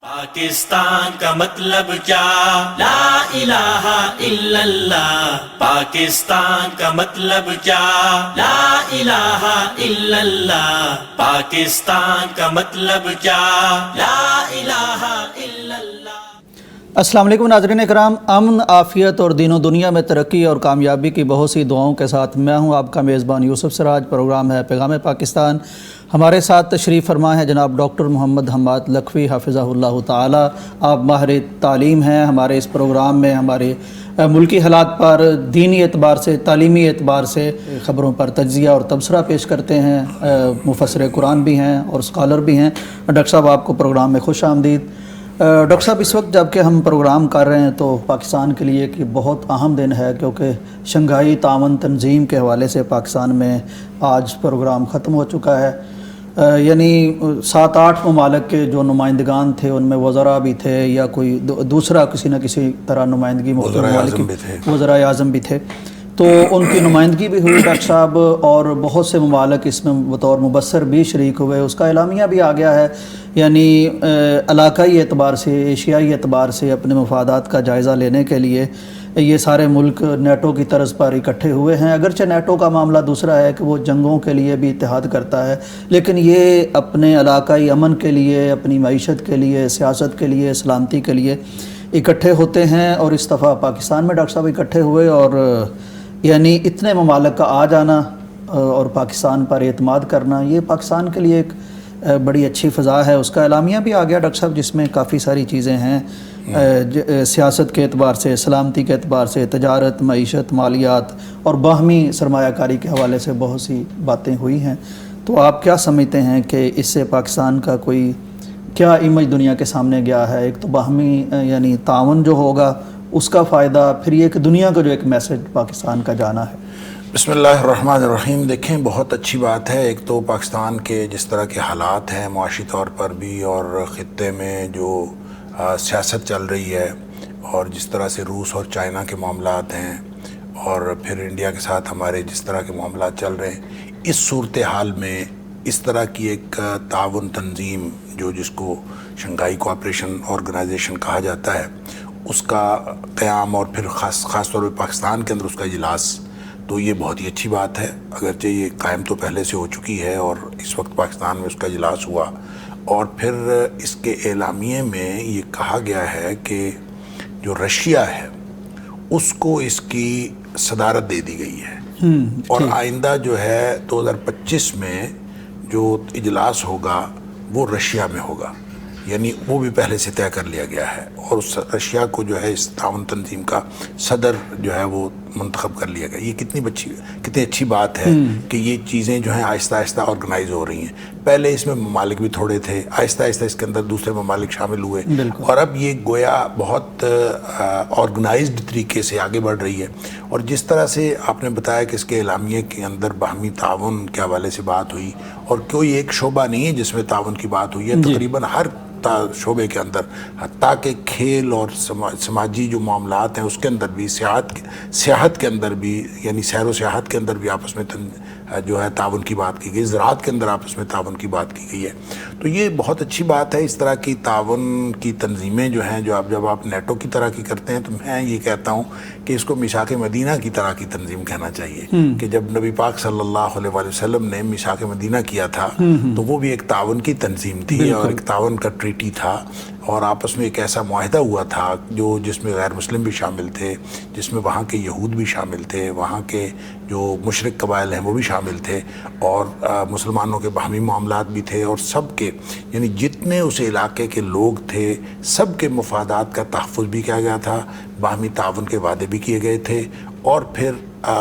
پاکستان کا مطلب کیا؟ لا الہ الا اللہ. پاکستان کا مطلب کیا؟ لا الہ الا اللہ. پاکستان کا مطلب کیا؟ لا الہ الا اللہ. السلام علیکم ناظرین اکرام. امن، عافیت اور دین و دنیا میں ترقی اور کامیابی کی بہت سی دعاؤں کے ساتھ میں ہوں آپ کا میزبان یوسف سراج. پروگرام ہے پیغام پاکستان. ہمارے ساتھ تشریف فرما ہے جناب ڈاکٹر محمد حماد لکھوی حافظہ اللہ تعالی. آپ ماہر تعلیم ہیں. ہمارے اس پروگرام میں ہمارے ملکی حالات پر دینی اعتبار سے، تعلیمی اعتبار سے خبروں پر تجزیہ اور تبصرہ پیش کرتے ہیں. مفسر قرآن بھی ہیں اور اسکالر بھی ہیں. ڈاکٹر صاحب آپ کو پروگرام میں خوش آمدید. ڈاکٹر صاحب اس وقت جب کہ ہم پروگرام کر رہے ہیں تو پاکستان کے لیے ایک بہت اہم دن ہے، کیونکہ شنگھائی تعاون تنظیم کے حوالے سے پاکستان میں آج پروگرام ختم ہو چکا ہے. یعنی 7-8 ممالک کے جو نمائندگان تھے ان میں وزراء بھی تھے یا کوئی دوسرا کسی نہ کسی طرح نمائندگی، وزراء اعظم بھی تھے، تو ان کی نمائندگی بھی ہوئی ڈاکٹر صاحب. اور بہت سے ممالک اس میں بطور مبصر بھی شریک ہوئے. اس کا اعلامیہ بھی آ گیا ہے. یعنی علاقائی اعتبار سے، ایشیائی اعتبار سے اپنے مفادات کا جائزہ لینے کے لیے یہ سارے ملک نیٹو کی طرز پر اکٹھے ہوئے ہیں. اگرچہ نیٹو کا معاملہ دوسرا ہے کہ وہ جنگوں کے لیے بھی اتحاد کرتا ہے، لیکن یہ اپنے علاقائی امن کے لیے، اپنی معیشت کے لیے، سیاست کے لیے، سلامتی کے لیے اکٹھے ہوتے ہیں. اور اس دفعہ پاکستان میں ڈاکٹر صاحب اکٹھے ہوئے، اور یعنی اتنے ممالک کا آ جانا اور پاکستان پر اعتماد کرنا، یہ پاکستان کے لیے ایک بڑی اچھی فضا ہے. اس کا اعلامیہ بھی آ گیا ڈاکٹر صاحب، جس میں کافی ساری چیزیں ہیں، سیاست کے اعتبار سے، سلامتی کے اعتبار سے، تجارت، معیشت، مالیات اور باہمی سرمایہ کاری کے حوالے سے بہت سی باتیں ہوئی ہیں. تو آپ کیا سمجھتے ہیں کہ اس سے پاکستان کا کوئی کیا امیج دنیا کے سامنے گیا ہے؟ ایک تو باہمی یعنی تعاون جو ہوگا اس کا فائدہ، پھر یہ کہ دنیا کو جو ایک میسج پاکستان کا جانا ہے. بسم اللہ الرحمن الرحیم. دیکھیں، بہت اچھی بات ہے. ایک تو پاکستان کے جس طرح کے حالات ہیں معاشی طور پر بھی، اور خطے میں جو سیاست چل رہی ہے، اور جس طرح سے روس اور چائنا کے معاملات ہیں، اور پھر انڈیا کے ساتھ ہمارے جس طرح کے معاملات چل رہے ہیں، اس صورتحال میں اس طرح کی ایک تعاون تنظیم جس کو شنگھائی کوآپریشن آرگنائزیشن کہا جاتا ہے، اس کا قیام، اور پھر خاص طور پہ پاکستان کے اندر اس کا اجلاس، تو یہ بہت ہی اچھی بات ہے. اگرچہ یہ قائم تو پہلے سے ہو چکی ہے، اور اس وقت پاکستان میں اس کا اجلاس ہوا، اور پھر اس کے اعلامیے میں یہ کہا گیا ہے کہ جو رشیا ہے اس کو اس کی صدارت دے دی گئی ہے، اور آئندہ جو ہے 2025 میں جو اجلاس ہوگا وہ رشیا میں ہوگا. یعنی وہ بھی پہلے سے طے کر لیا گیا ہے، اور اس رشیا کو جو ہے اس تعاون تنظیم کا صدر جو ہے وہ منتخب کر لیا گیا. یہ کتنی اچھی بات ہے کہ یہ چیزیں جو ہیں آہستہ آہستہ آرگنائز ہو رہی ہیں. پہلے اس میں ممالک بھی تھوڑے تھے، آہستہ آہستہ اس کے اندر دوسرے ممالک شامل ہوئے، اور اب یہ گویا بہت آرگنائزڈ طریقے سے آگے بڑھ رہی ہے. اور جس طرح سے آپ نے بتایا کہ اس کے اعلامیے کے اندر باہمی تعاون کے حوالے سے بات ہوئی، اور کوئی ایک شعبہ نہیں ہے جس میں تعاون کی بات ہوئی ہے، تقریباً ہر شعبے کے اندر، حتیٰ کہ کھیل اور سماجی جو معاملات ہیں اس کے اندر بھی، سیاحت کے اندر بھی، یعنی سیر و سیاحت کے اندر بھی آپس میں جو ہے تعاون کی بات کی گئی، زراعت کے اندر آپس میں تعاون کی بات کی گئی ہے. تو یہ بہت اچھی بات ہے. اس طرح کی تعاون کی تنظیمیں جو ہیں، جب آپ نیٹو کی طرح کی کرتے ہیں، تو میں یہ کہتا ہوں کہ اس کو میثاق مدینہ کی طرح کی تنظیم کہنا چاہیے. کہ جب نبی پاک صلی اللہ علیہ وآلہ وسلم نے میثاق مدینہ کیا تھا تو وہ بھی ایک تعاون کی تنظیم تھی، اور ایک تعاون کا ٹریٹی تھا، اور آپس میں ایک ایسا معاہدہ ہوا تھا جس میں غیر مسلم بھی شامل تھے، جس میں وہاں کے یہود بھی شامل تھے، وہاں کے جو مشرک قبائل ہیں وہ بھی شامل تھے، اور مسلمانوں کے باہمی معاملات بھی تھے، اور سب کے یعنی جتنے اس علاقے کے لوگ تھے سب کے مفادات کا تحفظ بھی کیا گیا تھا، باہمی تعاون کے وعدے بھی کیے گئے تھے، اور پھر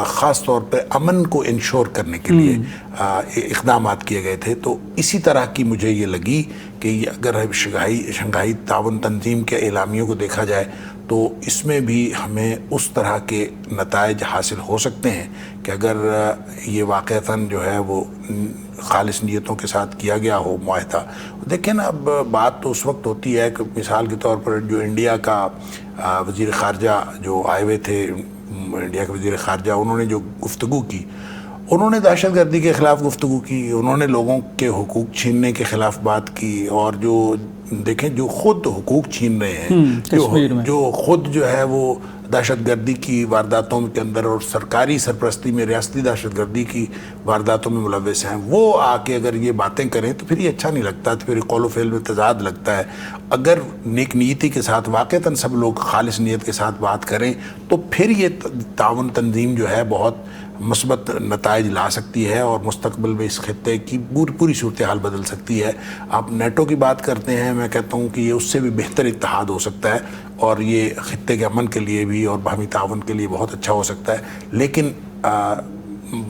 خاص طور پہ امن کو انشور کرنے کے لیے اقدامات کیے گئے تھے. تو اسی طرح کی مجھے یہ لگی کہ اگر شنگھائی تعاون تنظیم کے اعلامیوں کو دیکھا جائے تو اس میں بھی ہمیں اس طرح کے نتائج حاصل ہو سکتے ہیں کہ اگر یہ واقعتاً جو ہے وہ خالص نیتوں کے ساتھ کیا گیا ہو معاہدہ. دیکھیں نا، اب بات تو اس وقت ہوتی ہے کہ مثال کے طور پر جو انڈیا کا وزیر خارجہ جو آئے ہوئے تھے، انڈیا کے وزیر خارجہ، انہوں نے جو گفتگو کی، انہوں نے دہشت گردی کے خلاف گفتگو کی، انہوں نے لوگوں کے حقوق چھیننے کے خلاف بات کی، اور جو دیکھیں جو خود حقوق چھین رہے ہیں, جو خود جو ہے وہ دہشت گردی کی وارداتوں کے اندر اور سرکاری سرپرستی میں ریاستی دہشت گردی کی وارداتوں میں ملوث ہیں, وہ آ کے اگر یہ باتیں کریں تو پھر یہ اچھا نہیں لگتا, تو پھر قول و فعل میں تضاد لگتا ہے. اگر نیک نیتی کے ساتھ واقعتاً سب لوگ خالص نیت کے ساتھ بات کریں تو پھر یہ تعاون تنظیم جو ہے بہت مثبت نتائج لا سکتی ہے اور مستقبل میں اس خطے کی پوری صورتحال بدل سکتی ہے. آپ نیٹو کی بات کرتے ہیں, میں کہتا ہوں کہ یہ اس سے بھی بہتر اتحاد ہو سکتا ہے اور یہ خطے کے امن کے لیے بھی اور باہمی تعاون کے لیے بہت اچھا ہو سکتا ہے. لیکن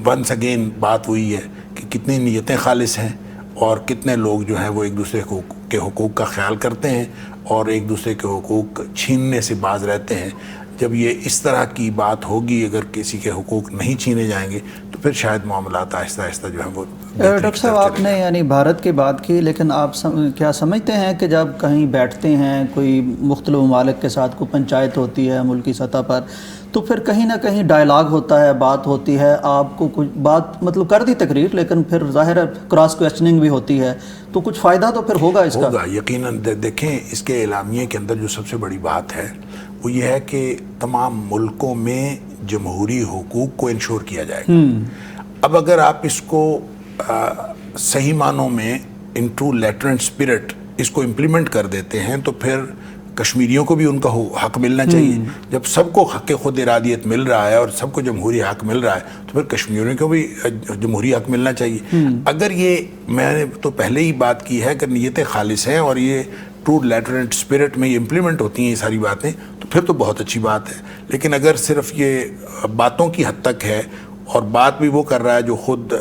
ونس اگین بات وہی ہے کہ کتنی نیتیں خالص ہیں اور کتنے لوگ جو ہیں وہ ایک دوسرے کے حقوق کا خیال کرتے ہیں اور ایک دوسرے کے حقوق چھیننے سے باز رہتے ہیں. جب یہ اس طرح کی بات ہوگی, اگر کسی کے حقوق نہیں چھینے جائیں گے تو پھر شاید معاملات آہستہ آہستہ جو ہے وہ. ڈاکٹر صاحب آپ نے یعنی بھارت کی بات کی, لیکن آپ کیا سمجھتے ہیں کہ جب کہیں بیٹھتے ہیں کوئی مختلف ممالک کے ساتھ کوئی پنچایت ہوتی ہے ملکی سطح پر, تو پھر کہیں نہ کہیں ڈائلاگ ہوتا ہے, بات ہوتی ہے, آپ کو کچھ بات مطلب کر دی تقریر, لیکن پھر ظاہر ہے کراس کویسچننگ بھی ہوتی ہے, تو کچھ فائدہ تو پھر ہوگا اس کا. ہوگا یقیناً. دیکھیں اس کے اعلامیے کے اندر جو سب سے بڑی بات ہے وہ یہ ہے کہ تمام ملکوں میں جمہوری حقوق کو انشور کیا جائے گا. اب اگر آپ اس کو صحیح معنوں میں ان ٹرو لیٹرنٹ اسپرٹ اس کو امپلیمنٹ کر دیتے ہیں تو پھر کشمیریوں کو بھی ان کا حق ملنا چاہیے. جب سب کو حق خود ارادیت مل رہا ہے اور سب کو جمہوری حق مل رہا ہے تو پھر کشمیریوں کو بھی جمہوری حق ملنا چاہیے. اگر یہ, میں نے تو پہلے ہی بات کی ہے کہ نیتیں خالص ہیں اور یہ ٹرو لیٹرنٹ اسپرٹ میں یہ امپلیمنٹ ہوتی ہیں یہ ساری باتیں, تو پھر تو بہت اچھی بات ہے. لیکن اگر صرف یہ باتوں کی حد تک ہے اور بات بھی وہ کر رہا ہے جو خود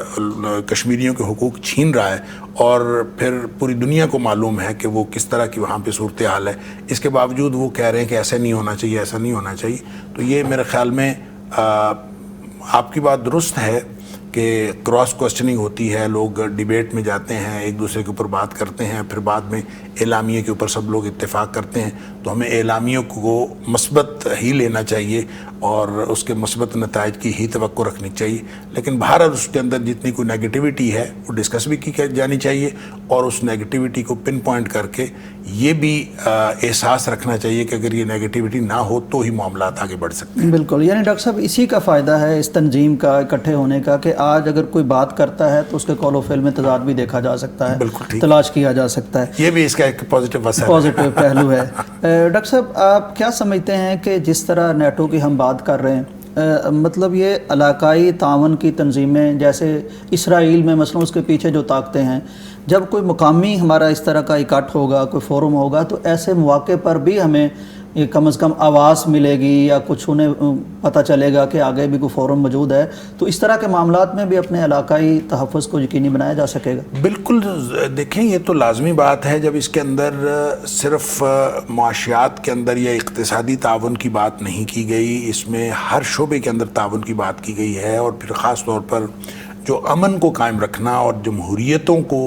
کشمیریوں کے حقوق چھین رہا ہے اور پھر پوری دنیا کو معلوم ہے کہ وہ کس طرح کی وہاں پہ صورتحال ہے, اس کے باوجود وہ کہہ رہے ہیں کہ ایسا نہیں ہونا چاہیے, ایسا نہیں ہونا چاہیے, تو یہ میرے خیال میں آپ کی بات درست ہے کہ کراس کوسچننگ ہوتی ہے, لوگ ڈیبیٹ میں جاتے ہیں, ایک دوسرے کے اوپر بات کرتے ہیں, پھر بعد میں اعلامیے کے اوپر سب لوگ اتفاق کرتے ہیں. تو ہمیں اعلامیوں کو مثبت ہی لینا چاہیے اور اس کے مثبت نتائج کی ہی توقع رکھنی چاہیے. لیکن بہرحال اس کے اندر جتنی کوئی نیگیٹیوٹی ہے وہ ڈسکس بھی کی جانی چاہیے اور اس نیگیٹیوٹی کو پن پوائنٹ کر کے یہ بھی احساس رکھنا چاہیے کہ اگر یہ نیگیٹیوٹی نہ ہو تو ہی معاملات آگے بڑھ سکتے ہیں. بالکل, یعنی ڈاکٹر صاحب اسی کا فائدہ ہے اس تنظیم کا اکٹھے ہونے کا کہ آج اگر کوئی بات کرتا ہے تو اس کے قول و فعل میں تضاد بھی دیکھا جا سکتا ہے, تلاش کیا جا سکتا ہے. یہ بھی اس کا ایک پازیٹیو پہلو ہے. ڈاکٹر صاحب آپ کیا سمجھتے ہیں کہ جس طرح نیٹو کی ہم بات کر رہے ہیں, مطلب یہ علاقائی تعاون کی تنظیمیں جیسے اسرائیل میں مثلا اس کے پیچھے جو طاقتیں ہیں, جب کوئی مقامی ہمارا اس طرح کا اکٹھ ہوگا, کوئی فورم ہوگا, تو ایسے مواقع پر بھی ہمیں یہ کم از کم آواز ملے گی یا کچھ انہیں پتہ چلے گا کہ آگے بھی کوئی فورم موجود ہے, تو اس طرح کے معاملات میں بھی اپنے علاقائی تحفظ کو یقینی بنایا جا سکے گا. بالکل. دیکھیں یہ تو لازمی بات ہے, جب اس کے اندر صرف معاشیات کے اندر یا اقتصادی تعاون کی بات نہیں کی گئی, اس میں ہر شعبے کے اندر تعاون کی بات کی گئی ہے, اور پھر خاص طور پر جو امن کو قائم رکھنا اور جمہوریتوں کو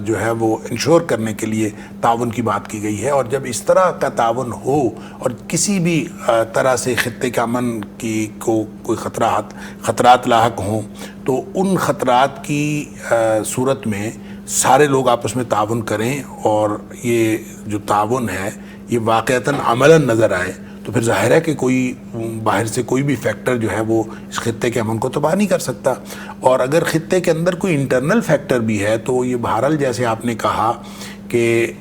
جو ہے وہ انشور کرنے کے لیے تعاون کی بات کی گئی ہے. اور جب اس طرح کا تعاون ہو اور کسی بھی طرح سے خطے کا امن کی کو کوئی خطرات لاحق ہوں, تو ان خطرات کی صورت میں سارے لوگ آپس میں تعاون کریں اور یہ جو تعاون ہے یہ واقعتاً عملاً نظر آئے, تو پھر ظاہر ہے کہ کوئی باہر سے کوئی بھی فیکٹر جو ہے وہ اس خطے کے امن کو تباہ نہیں کر سکتا. اور اگر خطے کے اندر کوئی انٹرنل فیکٹر بھی ہے تو یہ بہرحال جیسے آپ نے کہا کہ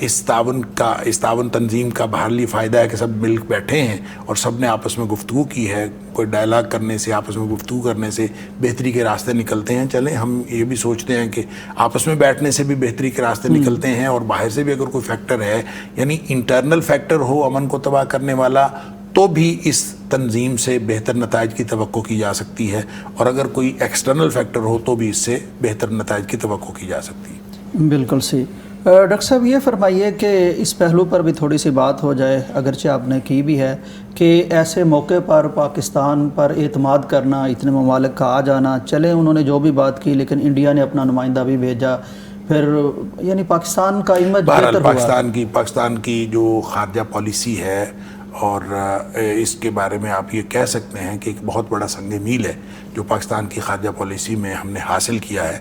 اس تعاون تنظیم کا بہرحال یہ فائدہ ہے کہ سب مل بیٹھے ہیں اور سب نے آپس میں گفتگو کی ہے. کوئی ڈائلاگ کرنے سے, آپس میں گفتگو کرنے سے بہتری کے راستے نکلتے ہیں. چلیں ہم یہ بھی سوچتے ہیں کہ آپس میں بیٹھنے سے بھی بہتری کے راستے نکلتے ہیں, اور باہر سے بھی اگر کوئی فیکٹر ہے, یعنی انٹرنل فیکٹر ہو امن کو تباہ کرنے والا, تو بھی اس تنظیم سے بہتر نتائج کی توقع کی جا سکتی ہے, اور اگر کوئی ایکسٹرنل فیکٹر ہو تو بھی اس سے بہتر نتائج کی توقع کی جا سکتی ہے. بالکل صحیح. ڈاکٹر صاحب یہ فرمائیے کہ اس پہلو پر بھی تھوڑی سی بات ہو جائے, اگرچہ آپ نے کی بھی ہے, کہ ایسے موقع پر پاکستان پر اعتماد کرنا, اتنے ممالک کا آ جانا, چلے انہوں نے جو بھی بات کی لیکن انڈیا نے اپنا نمائندہ بھی بھیجا, پھر یعنی پاکستان کا امیج بہتر ہوا. پاکستان کی جو خارجہ پالیسی ہے اور اس کے بارے میں آپ یہ کہہ سکتے ہیں کہ ایک بہت بڑا سنگ میل ہے جو پاکستان کی خارجہ پالیسی میں ہم نے حاصل کیا ہے.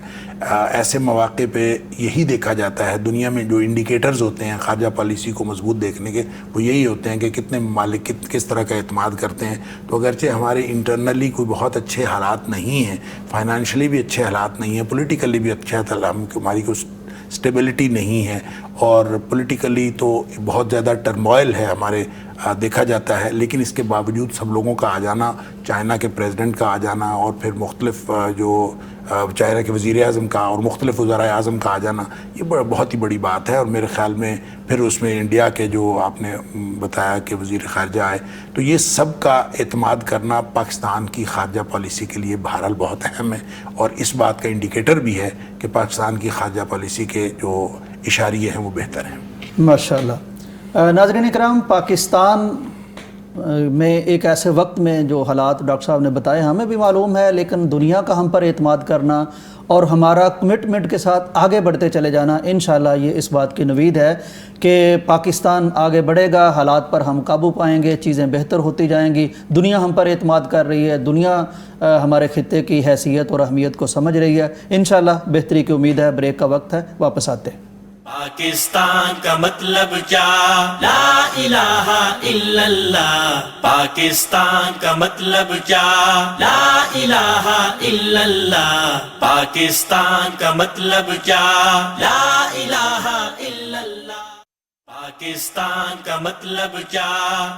ایسے مواقع پہ یہی دیکھا جاتا ہے, دنیا میں جو انڈیکیٹرز ہوتے ہیں خارجہ پالیسی کو مضبوط دیکھنے کے, وہ یہی ہوتے ہیں کہ کتنے ممالک کس طرح کا اعتماد کرتے ہیں. تو اگرچہ ہمارے انٹرنلی کوئی بہت اچھے حالات نہیں ہیں, فائنانشلی بھی اچھے حالات نہیں ہیں, پولیٹیکلی بھی اچھا ہماری کوئی اسٹیبلٹی نہیں ہے, اور پولیٹیکلی تو بہت زیادہ ٹرموائل ہے ہمارے دیکھا جاتا ہے, لیکن اس کے باوجود سب لوگوں کا آ جانا, چائنا کے پریزیڈنٹ کا آ جانا, اور پھر مختلف جو چائنا کے وزیر اعظم کا اور مختلف وزرائے اعظم کا آ جانا, یہ بہت ہی بڑی بات ہے. اور میرے خیال میں پھر اس میں انڈیا کے جو آپ نے بتایا کہ وزیر خارجہ آئے, تو یہ سب کا اعتماد کرنا پاکستان کی خارجہ پالیسی کے لیے بہرحال بہت اہم ہے, اور اس بات کا انڈیکیٹر بھی ہے کہ پاکستان کی خارجہ پالیسی کے جو اشاریے ہیں وہ بہتر ہیں. ماشاء اللہ. ناظرین اکرام, پاکستان میں ایک ایسے وقت میں جو حالات ڈاکٹر صاحب نے بتائے ہمیں بھی معلوم ہے, لیکن دنیا کا ہم پر اعتماد کرنا اور ہمارا کمٹمنٹ کے ساتھ آگے بڑھتے چلے جانا, انشاءاللہ یہ اس بات کی نوید ہے کہ پاکستان آگے بڑھے گا, حالات پر ہم قابو پائیں گے, چیزیں بہتر ہوتی جائیں گی, دنیا ہم پر اعتماد کر رہی ہے, دنیا ہمارے خطے کی حیثیت اور اہمیت کو سمجھ رہی ہے. انشاءاللہ بہتری کی امید ہے. بریک کا وقت ہے, واپس آتے ہیں. پاکستان کا مطلب کیا؟ لا الہ الا اللہ. پاکستان کا مطلب کیا؟ لا الہ الا اللہ. پاکستان کا مطلب کیا؟ لا الہ الا اللہ. پاکستان کا مطلب کیا؟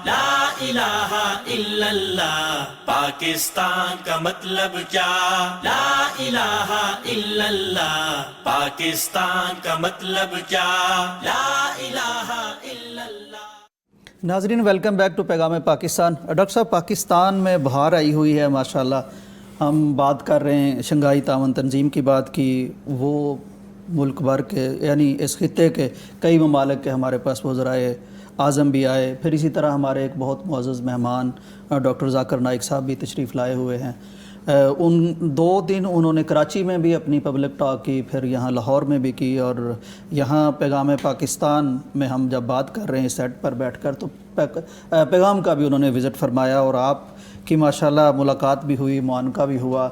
لا الہ الا اللہ. پاکستان کا مطلب کیا؟ لا الہ الا اللہ. پاکستان کا مطلب کیا؟ لا الہ الا اللہ. ناظرین ویلکم بیک ٹو پیغام پاکستان. ڈاکٹر صاحب, پاکستان میں بہار آئی ہوئی ہے ماشاءاللہ. ہم بات کر رہے ہیں شنگھائی تعاون تنظیم کی بات کی, وہ ملک بھر کے یعنی اس خطے کے کئی ممالک کے ہمارے پاس وزرائے اعظم بھی آئے, پھر اسی طرح ہمارے ایک بہت معزز مہمان ڈاکٹر ذاکر نائک صاحب بھی تشریف لائے ہوئے ہیں. ان 2 دن انہوں نے کراچی میں بھی اپنی پبلک ٹاک کی, پھر یہاں لاہور میں بھی کی, اور یہاں پیغام پاکستان میں ہم جب بات کر رہے ہیں سیٹ پر بیٹھ کر تو پیغام کا بھی انہوں نے وزٹ فرمایا, اور آپ کی ماشاءاللہ ملاقات بھی ہوئی, معانقہ بھی ہوا,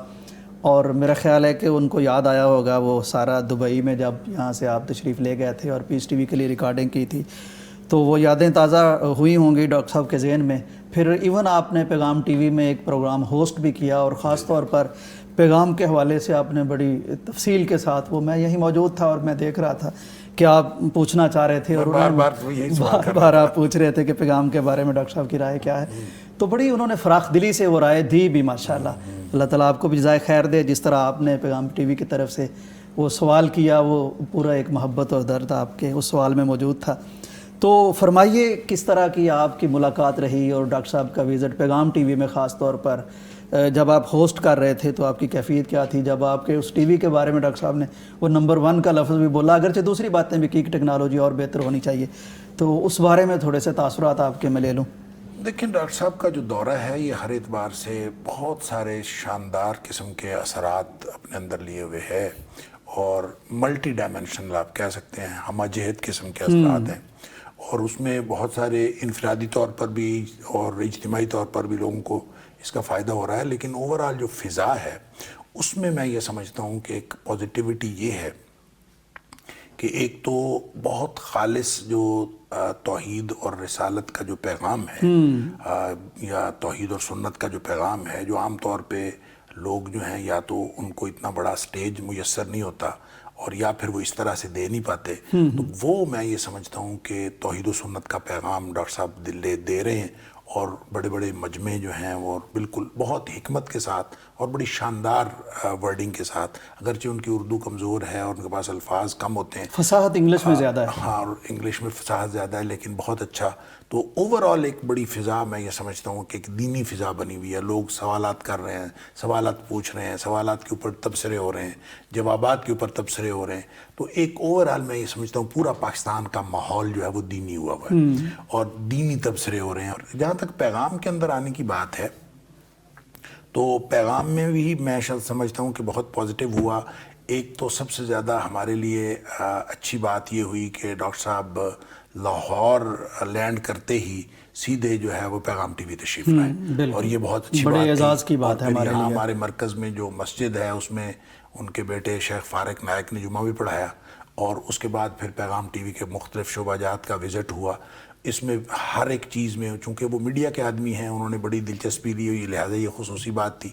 اور میرا خیال ہے کہ ان کو یاد آیا ہوگا وہ سارا دبئی میں جب یہاں سے آپ تشریف لے گئے تھے اور پیس ٹی وی کے لیے ریکارڈنگ کی تھی, تو وہ یادیں تازہ ہوئی ہوں گی ڈاکٹر صاحب کے ذہن میں. پھر ایون آپ نے پیغام ٹی وی میں ایک پروگرام ہوسٹ بھی کیا, اور خاص طور پر پیغام کے حوالے سے آپ نے بڑی تفصیل کے ساتھ, وہ میں یہیں موجود تھا اور میں دیکھ رہا تھا کہ آپ پوچھنا چاہ رہے تھے, اور بار بار آپ پوچھ رہے تھے کہ پیغام کے بارے میں ڈاکٹر صاحب کی رائے کیا ہے, تو بڑی انہوں نے فراخ دلی سے وہ رائے دی بھی ماشاءاللہ. اللہ تعالیٰ آپ کو بھی جزائے خیر دے. جس طرح آپ نے پیغام ٹی وی کی طرف سے وہ سوال کیا, وہ پورا ایک محبت اور درد آپ کے اس سوال میں موجود تھا. تو فرمائیے کس طرح کی آپ کی ملاقات رہی, اور ڈاکٹر صاحب کا وزٹ پیغام ٹی وی میں خاص طور پر جب آپ ہوسٹ کر رہے تھے تو آپ کی کیفیت کیا تھی, جب آپ کے اس ٹی وی کے بارے میں ڈاکٹر صاحب نے وہ نمبر 1 کا لفظ بھی بولا, اگرچہ دوسری باتیں بھی کی کہ ٹیکنالوجی اور بہتر ہونی چاہیے, تو اس بارے میں تھوڑے سے تاثرات آپ کے میں لے لوں. دیکھیں, ڈاکٹر صاحب کا جو دورہ ہے یہ ہر اعتبار سے بہت سارے شاندار قسم کے اثرات اپنے اندر لیے ہوئے ہے, اور ملٹی ڈائمینشنل آپ کہہ سکتے ہیں, ہمہ جہت قسم کے اثرات ہیں, اور اس میں بہت سارے انفرادی طور پر بھی اور اجتماعی طور پر بھی لوگوں کو اس کا فائدہ ہو رہا ہے. لیکن اوورآل جو فضا ہے اس میں یہ سمجھتا ہوں کہ ایک پازیٹیوٹی یہ ہے کہ ایک تو بہت خالص جو توحید اور رسالت کا جو پیغام ہے, یا توحید اور سنت کا جو پیغام ہے, جو عام طور پہ لوگ جو ہیں یا تو ان کو اتنا بڑا سٹیج میسر نہیں ہوتا, اور یا پھر وہ اس طرح سے دے نہیں پاتے, تو وہ میں یہ سمجھتا ہوں کہ توحید و سنت کا پیغام ڈاکٹر صاحب دے رہے ہیں, اور بڑے بڑے مجمع جو ہیں وہ بالکل بہت حکمت کے ساتھ اور بڑی شاندار ورڈنگ کے ساتھ, اگرچہ ان کی اردو کمزور ہے اور ان کے پاس الفاظ کم ہوتے ہیں, فصاحت انگلش میں زیادہ ہے. ہاں, اور انگلش میں فصاحت زیادہ ہے, لیکن بہت اچھا. تو اوورآل ایک بڑی فضا میں یہ سمجھتا ہوں کہ ایک دینی فضا بنی ہوئی ہے. لوگ سوالات کر رہے ہیں, سوالات پوچھ رہے ہیں, سوالات کے اوپر تبصرے ہو رہے ہیں, جوابات کے اوپر تبصرے ہو رہے ہیں. تو ایک اوورآل میں یہ سمجھتا ہوں پورا پاکستان کا ماحول جو ہے وہ دینی ہوا ہے, اور دینی تبصرے ہو رہے ہیں. اور جہاں تک پیغام کے اندر آنے کی بات ہے تو پیغام میں بھی میں سمجھتا ہوں کہ بہت پازیٹیو ہوا. ایک تو سب سے زیادہ ہمارے لیے اچھی بات یہ ہوئی کہ ڈاکٹر صاحب لاہور لینڈ کرتے ہی سیدھے جو ہے وہ پیغام ٹی وی تشریف لائے، اور یہ بہت اچھی بات بڑے تھی۔ اعزاز کی بات ہے اور پھر ہمارے یہاں لیے۔ ہمارے مرکز میں جو مسجد ہے اس میں ان کے بیٹے شیخ فارق نائک نے جمعہ بھی پڑھایا، اور اس کے بعد پھر پیغام ٹی وی کے مختلف شعبہ جات کا وزٹ ہوا۔ اس میں ہر ایک چیز میں، چونکہ وہ میڈیا کے آدمی ہیں، انہوں نے بڑی دلچسپی لی ہوئی، لہٰذا یہ خصوصی بات تھی۔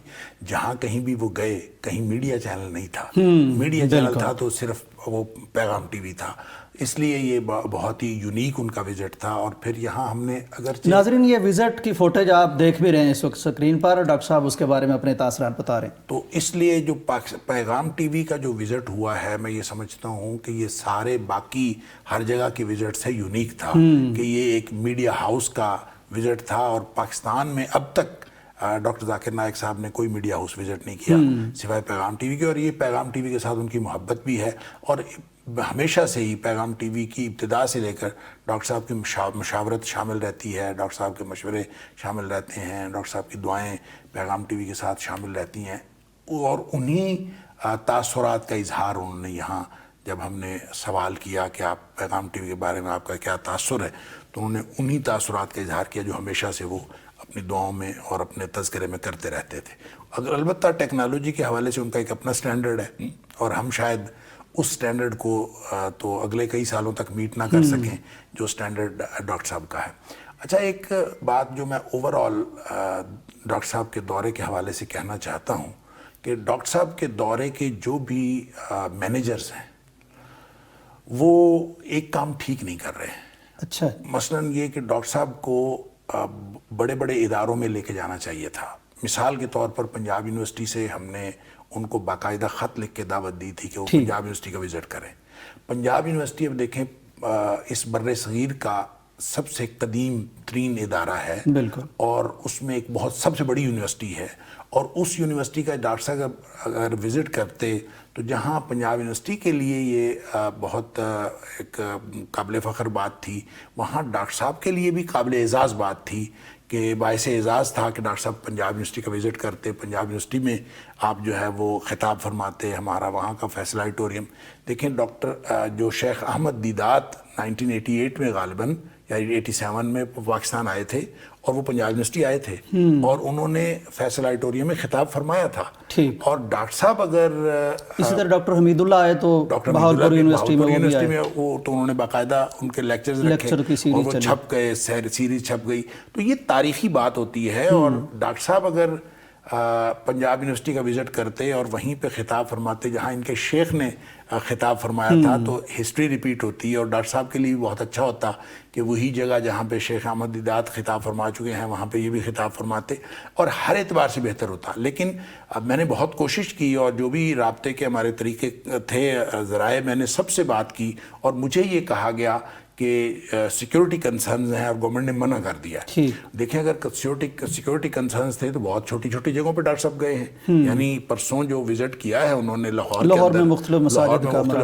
جہاں کہیں بھی وہ گئے، کہیں میڈیا چینل نہیں تھا، میڈیا چینل تھا تو صرف وہ پیغام ٹی وی تھا، اس لیے یہ بہت ہی یونیک ان کا وزٹ تھا۔ اور پھر یہاں ہم نے ناظرین یہ وزٹ کی فوٹیج آپ دیکھ بھی رہے ہیں اس وقت سکرین پر، ڈاکٹر صاحب اس کے بارے میں اپنے تاثرات بتا رہے ہیں۔ تو اس لیے جو پیغام ٹی وی کا جو وزٹ ہوا ہے، میں یہ سمجھتا ہوں کہ یہ سارے باقی ہر جگہ کے وزٹ سے یونیک تھا، کہ یہ ایک میڈیا ہاؤس کا وزٹ تھا، اور پاکستان میں اب تک ڈاکٹر ذاکر نائک صاحب نے کوئی میڈیا ہاؤس وزٹ نہیں کیا سوائے پیغام ٹی وی کے، اور یہ پیغام ٹی وی کے ساتھ ان کی محبت بھی ہے، اور ہمیشہ سے ہی پیغام ٹی وی کی ابتدا سے لے کر ڈاکٹر صاحب کی مشاورت شامل رہتی ہے، ڈاکٹر صاحب کے مشورے شامل رہتے ہیں، ڈاکٹر صاحب کی دعائیں پیغام ٹی وی کے ساتھ شامل رہتی ہیں، اور انہی تاثرات کا اظہار انہوں نے یہاں جب ہم نے سوال کیا کہ آپ پیغام ٹی وی کے بارے میں آپ کا کیا تاثر ہے، تو انہوں نے انہی تاثرات کا اظہار کیا جو ہمیشہ سے وہ اپنی دعاؤں میں اور اپنے تذکرے میں کرتے رہتے تھے۔ اگر البتہ ٹیکنالوجی کے حوالے سے ان کا ایک اپنا سٹینڈرڈ ہے، اور ہم شاید اس سٹینڈرڈ کو تو اگلے کئی سالوں تک میٹ نہ کر سکیں جو سٹینڈرڈ ڈاکٹر صاحب کا ہے۔ اچھا، ایک بات جو میں اوور آل ڈاکٹر صاحب کے دورے کے حوالے سے کہنا چاہتا ہوں کہ ڈاکٹر صاحب کے دورے کے جو بھی مینیجرز ہیں وہ ایک کام ٹھیک نہیں کر رہے ہیں۔ اچھا، مثلاً یہ کہ ڈاکٹر صاحب کو بڑے بڑے اداروں میں لے کے جانا چاہیے تھا۔ مثال کے طور پر پنجاب یونیورسٹی سے ہم نے ان کو باقاعدہ خط لکھ کے دعوت دی تھی کہ وہ پنجاب یونیورسٹی کا وزٹ کریں۔ پنجاب یونیورسٹی اب دیکھیں اس بر صغیر کا سب سے قدیم ترین ادارہ ہے، بالکل، اور اس میں ایک بہت سب سے بڑی یونیورسٹی ہے، اور اس یونیورسٹی کا ڈاکٹر صاحب اگر وزٹ کرتے تو جہاں پنجاب یونیورسٹی کے لیے یہ بہت ایک قابل فخر بات تھی، وہاں ڈاکٹر صاحب کے لیے بھی قابل اعزاز بات تھی، کہ باعث اعزاز تھا کہ ڈاکٹر صاحب پنجاب یونیورسٹی کا وزٹ کرتے، پنجاب یونیورسٹی میں آپ جو ہے وہ خطاب فرماتے، ہمارا وہاں کا فیصلہ آڈیٹوریم۔ دیکھیں ڈاکٹر جو شیخ احمد دیدات 1988 میں غالباً یا 87 میں پاکستان آئے تھے، اور وہ پنجاب یونیورسٹی آئے تھے، اور انہوں نے فیصل آڈیٹوریم میں خطاب فرمایا تھا۔ اور ڈاکٹر صاحب اگر اسی طرح ڈاکٹر حمید اللہ آئے تو بہاولپور یونیورسٹی میں وہ تو انہوں نے باقاعدہ ان کے لیکچرز رکھے، اور وہ چھپ گئے، سیریز چھپ گئی، تو یہ تاریخی بات ہوتی ہے۔ اور ڈاکٹر صاحب اگر پنجاب یونیورسٹی کا وزٹ کرتے اور وہیں پہ خطاب فرماتے جہاں ان کے شیخ نے خطاب فرمایا تھا، تو ہسٹری ریپیٹ ہوتی ہے، اور ڈاکٹر صاحب کے لیے بھی بہت اچھا ہوتا کہ وہی جگہ جہاں پہ شیخ احمد دیدات خطاب فرما چکے ہیں وہاں پہ یہ بھی خطاب فرماتے، اور ہر اعتبار سے بہتر ہوتا۔ لیکن اب میں نے بہت کوشش کی، اور جو بھی رابطے کے ہمارے طریقے تھے ذرائع، میں نے سب سے بات کی، اور مجھے یہ کہا گیا کہ سیکیورٹی کنسرنز ہیں اور گورنمنٹ نے منع کر دیا۔ دیکھیں اگر سیکیورٹی کنسرنز تھے تو بہت چھوٹی چھوٹی جگہوں پہ ڈاکٹر صاحب گئے ہیں، یعنی پرسوں جو وزٹ کیا ہے انہوں نے لاہور میں مختلف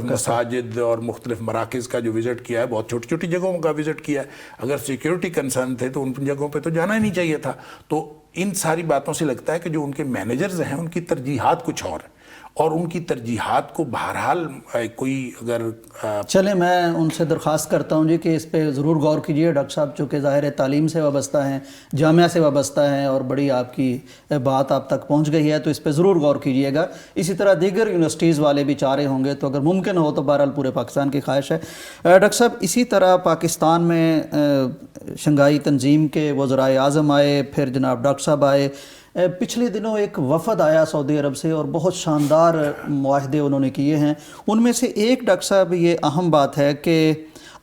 مساجد اور مختلف مراکز کا جو وزٹ کیا ہے، بہت چھوٹی چھوٹی جگہوں کا وزٹ کیا ہے۔ اگر سیکیورٹی کنسرن تھے تو ان جگہوں پہ تو جانا ہی نہیں چاہیے تھا۔ تو ان ساری باتوں سے لگتا ہے کہ جو ان کے مینیجرز ہیں ان کی ترجیحات کچھ اور ہیں، اور ان کی ترجیحات کو بہرحال کوئی اگر چلیں میں ان سے درخواست کرتا ہوں جی کہ اس پہ ضرور غور کیجیے ڈاکٹر صاحب، چونکہ ظاہر ہے تعلیم سے وابستہ ہیں، جامعہ سے وابستہ ہیں، اور بڑی آپ کی بات آپ تک پہنچ گئی ہے، تو اس پہ ضرور غور کیجیے گا۔ اسی طرح دیگر یونیورسٹیز والے بھی چاہ رہے ہوں گے، تو اگر ممکن ہو تو بہرحال پورے پاکستان کی خواہش ہے۔ ڈاکٹر صاحب اسی طرح پاکستان میں شنگھائی تنظیم کے وزرائے اعظم آئے، پھر جناب ڈاکٹر صاحب آئے، پچھلے دنوں ایک وفد آیا سعودی عرب سے، اور بہت شاندار معاہدے انہوں نے کیے ہیں۔ ان میں سے ایک ڈاکٹر صاحب یہ اہم بات ہے کہ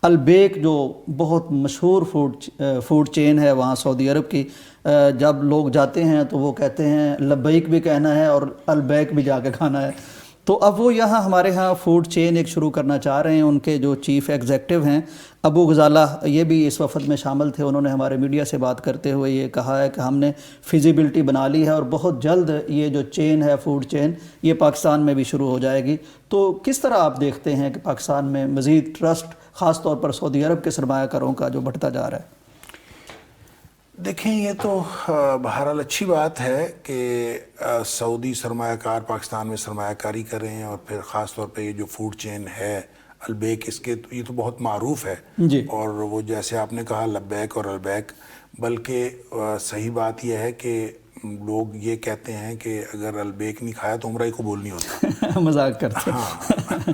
البیک جو بہت مشہور فوڈ چین ہے وہاں سعودی عرب کی، جب لوگ جاتے ہیں تو وہ کہتے ہیں لبیک بھی کہنا ہے اور البیک بھی جا کے کھانا ہے۔ تو اب وہ یہاں ہمارے ہاں فوڈ چین ایک شروع کرنا چاہ رہے ہیں۔ ان کے جو چیف ایگزیکٹو ہیں ابو غزالہ، یہ بھی اس وفد میں شامل تھے۔ انہوں نے ہمارے میڈیا سے بات کرتے ہوئے یہ کہا ہے کہ ہم نے فیزیبلٹی بنا لی ہے، اور بہت جلد یہ جو چین ہے فوڈ چین یہ پاکستان میں بھی شروع ہو جائے گی۔ تو کس طرح آپ دیکھتے ہیں کہ پاکستان میں مزید ٹرسٹ خاص طور پر سعودی عرب کے سرمایہ کاروں کا جو بڑھتا جا رہا ہے؟ دیکھیں یہ تو بہرحال اچھی بات ہے کہ سعودی سرمایہ کار پاکستان میں سرمایہ کاری کر رہے ہیں، اور پھر خاص طور پہ یہ جو فوڈ چین ہے البیک اس کے یہ تو بہت معروف ہے جی. اور وہ جیسے آپ نے کہا لبیک اور البیک، بلکہ صحیح بات یہ ہے کہ لوگ یہ کہتے ہیں کہ اگر البیک نہیں کھایا تو عمرہ ہی قبول نہیں ہوتا. مذاق کرتے ہیں. ہاں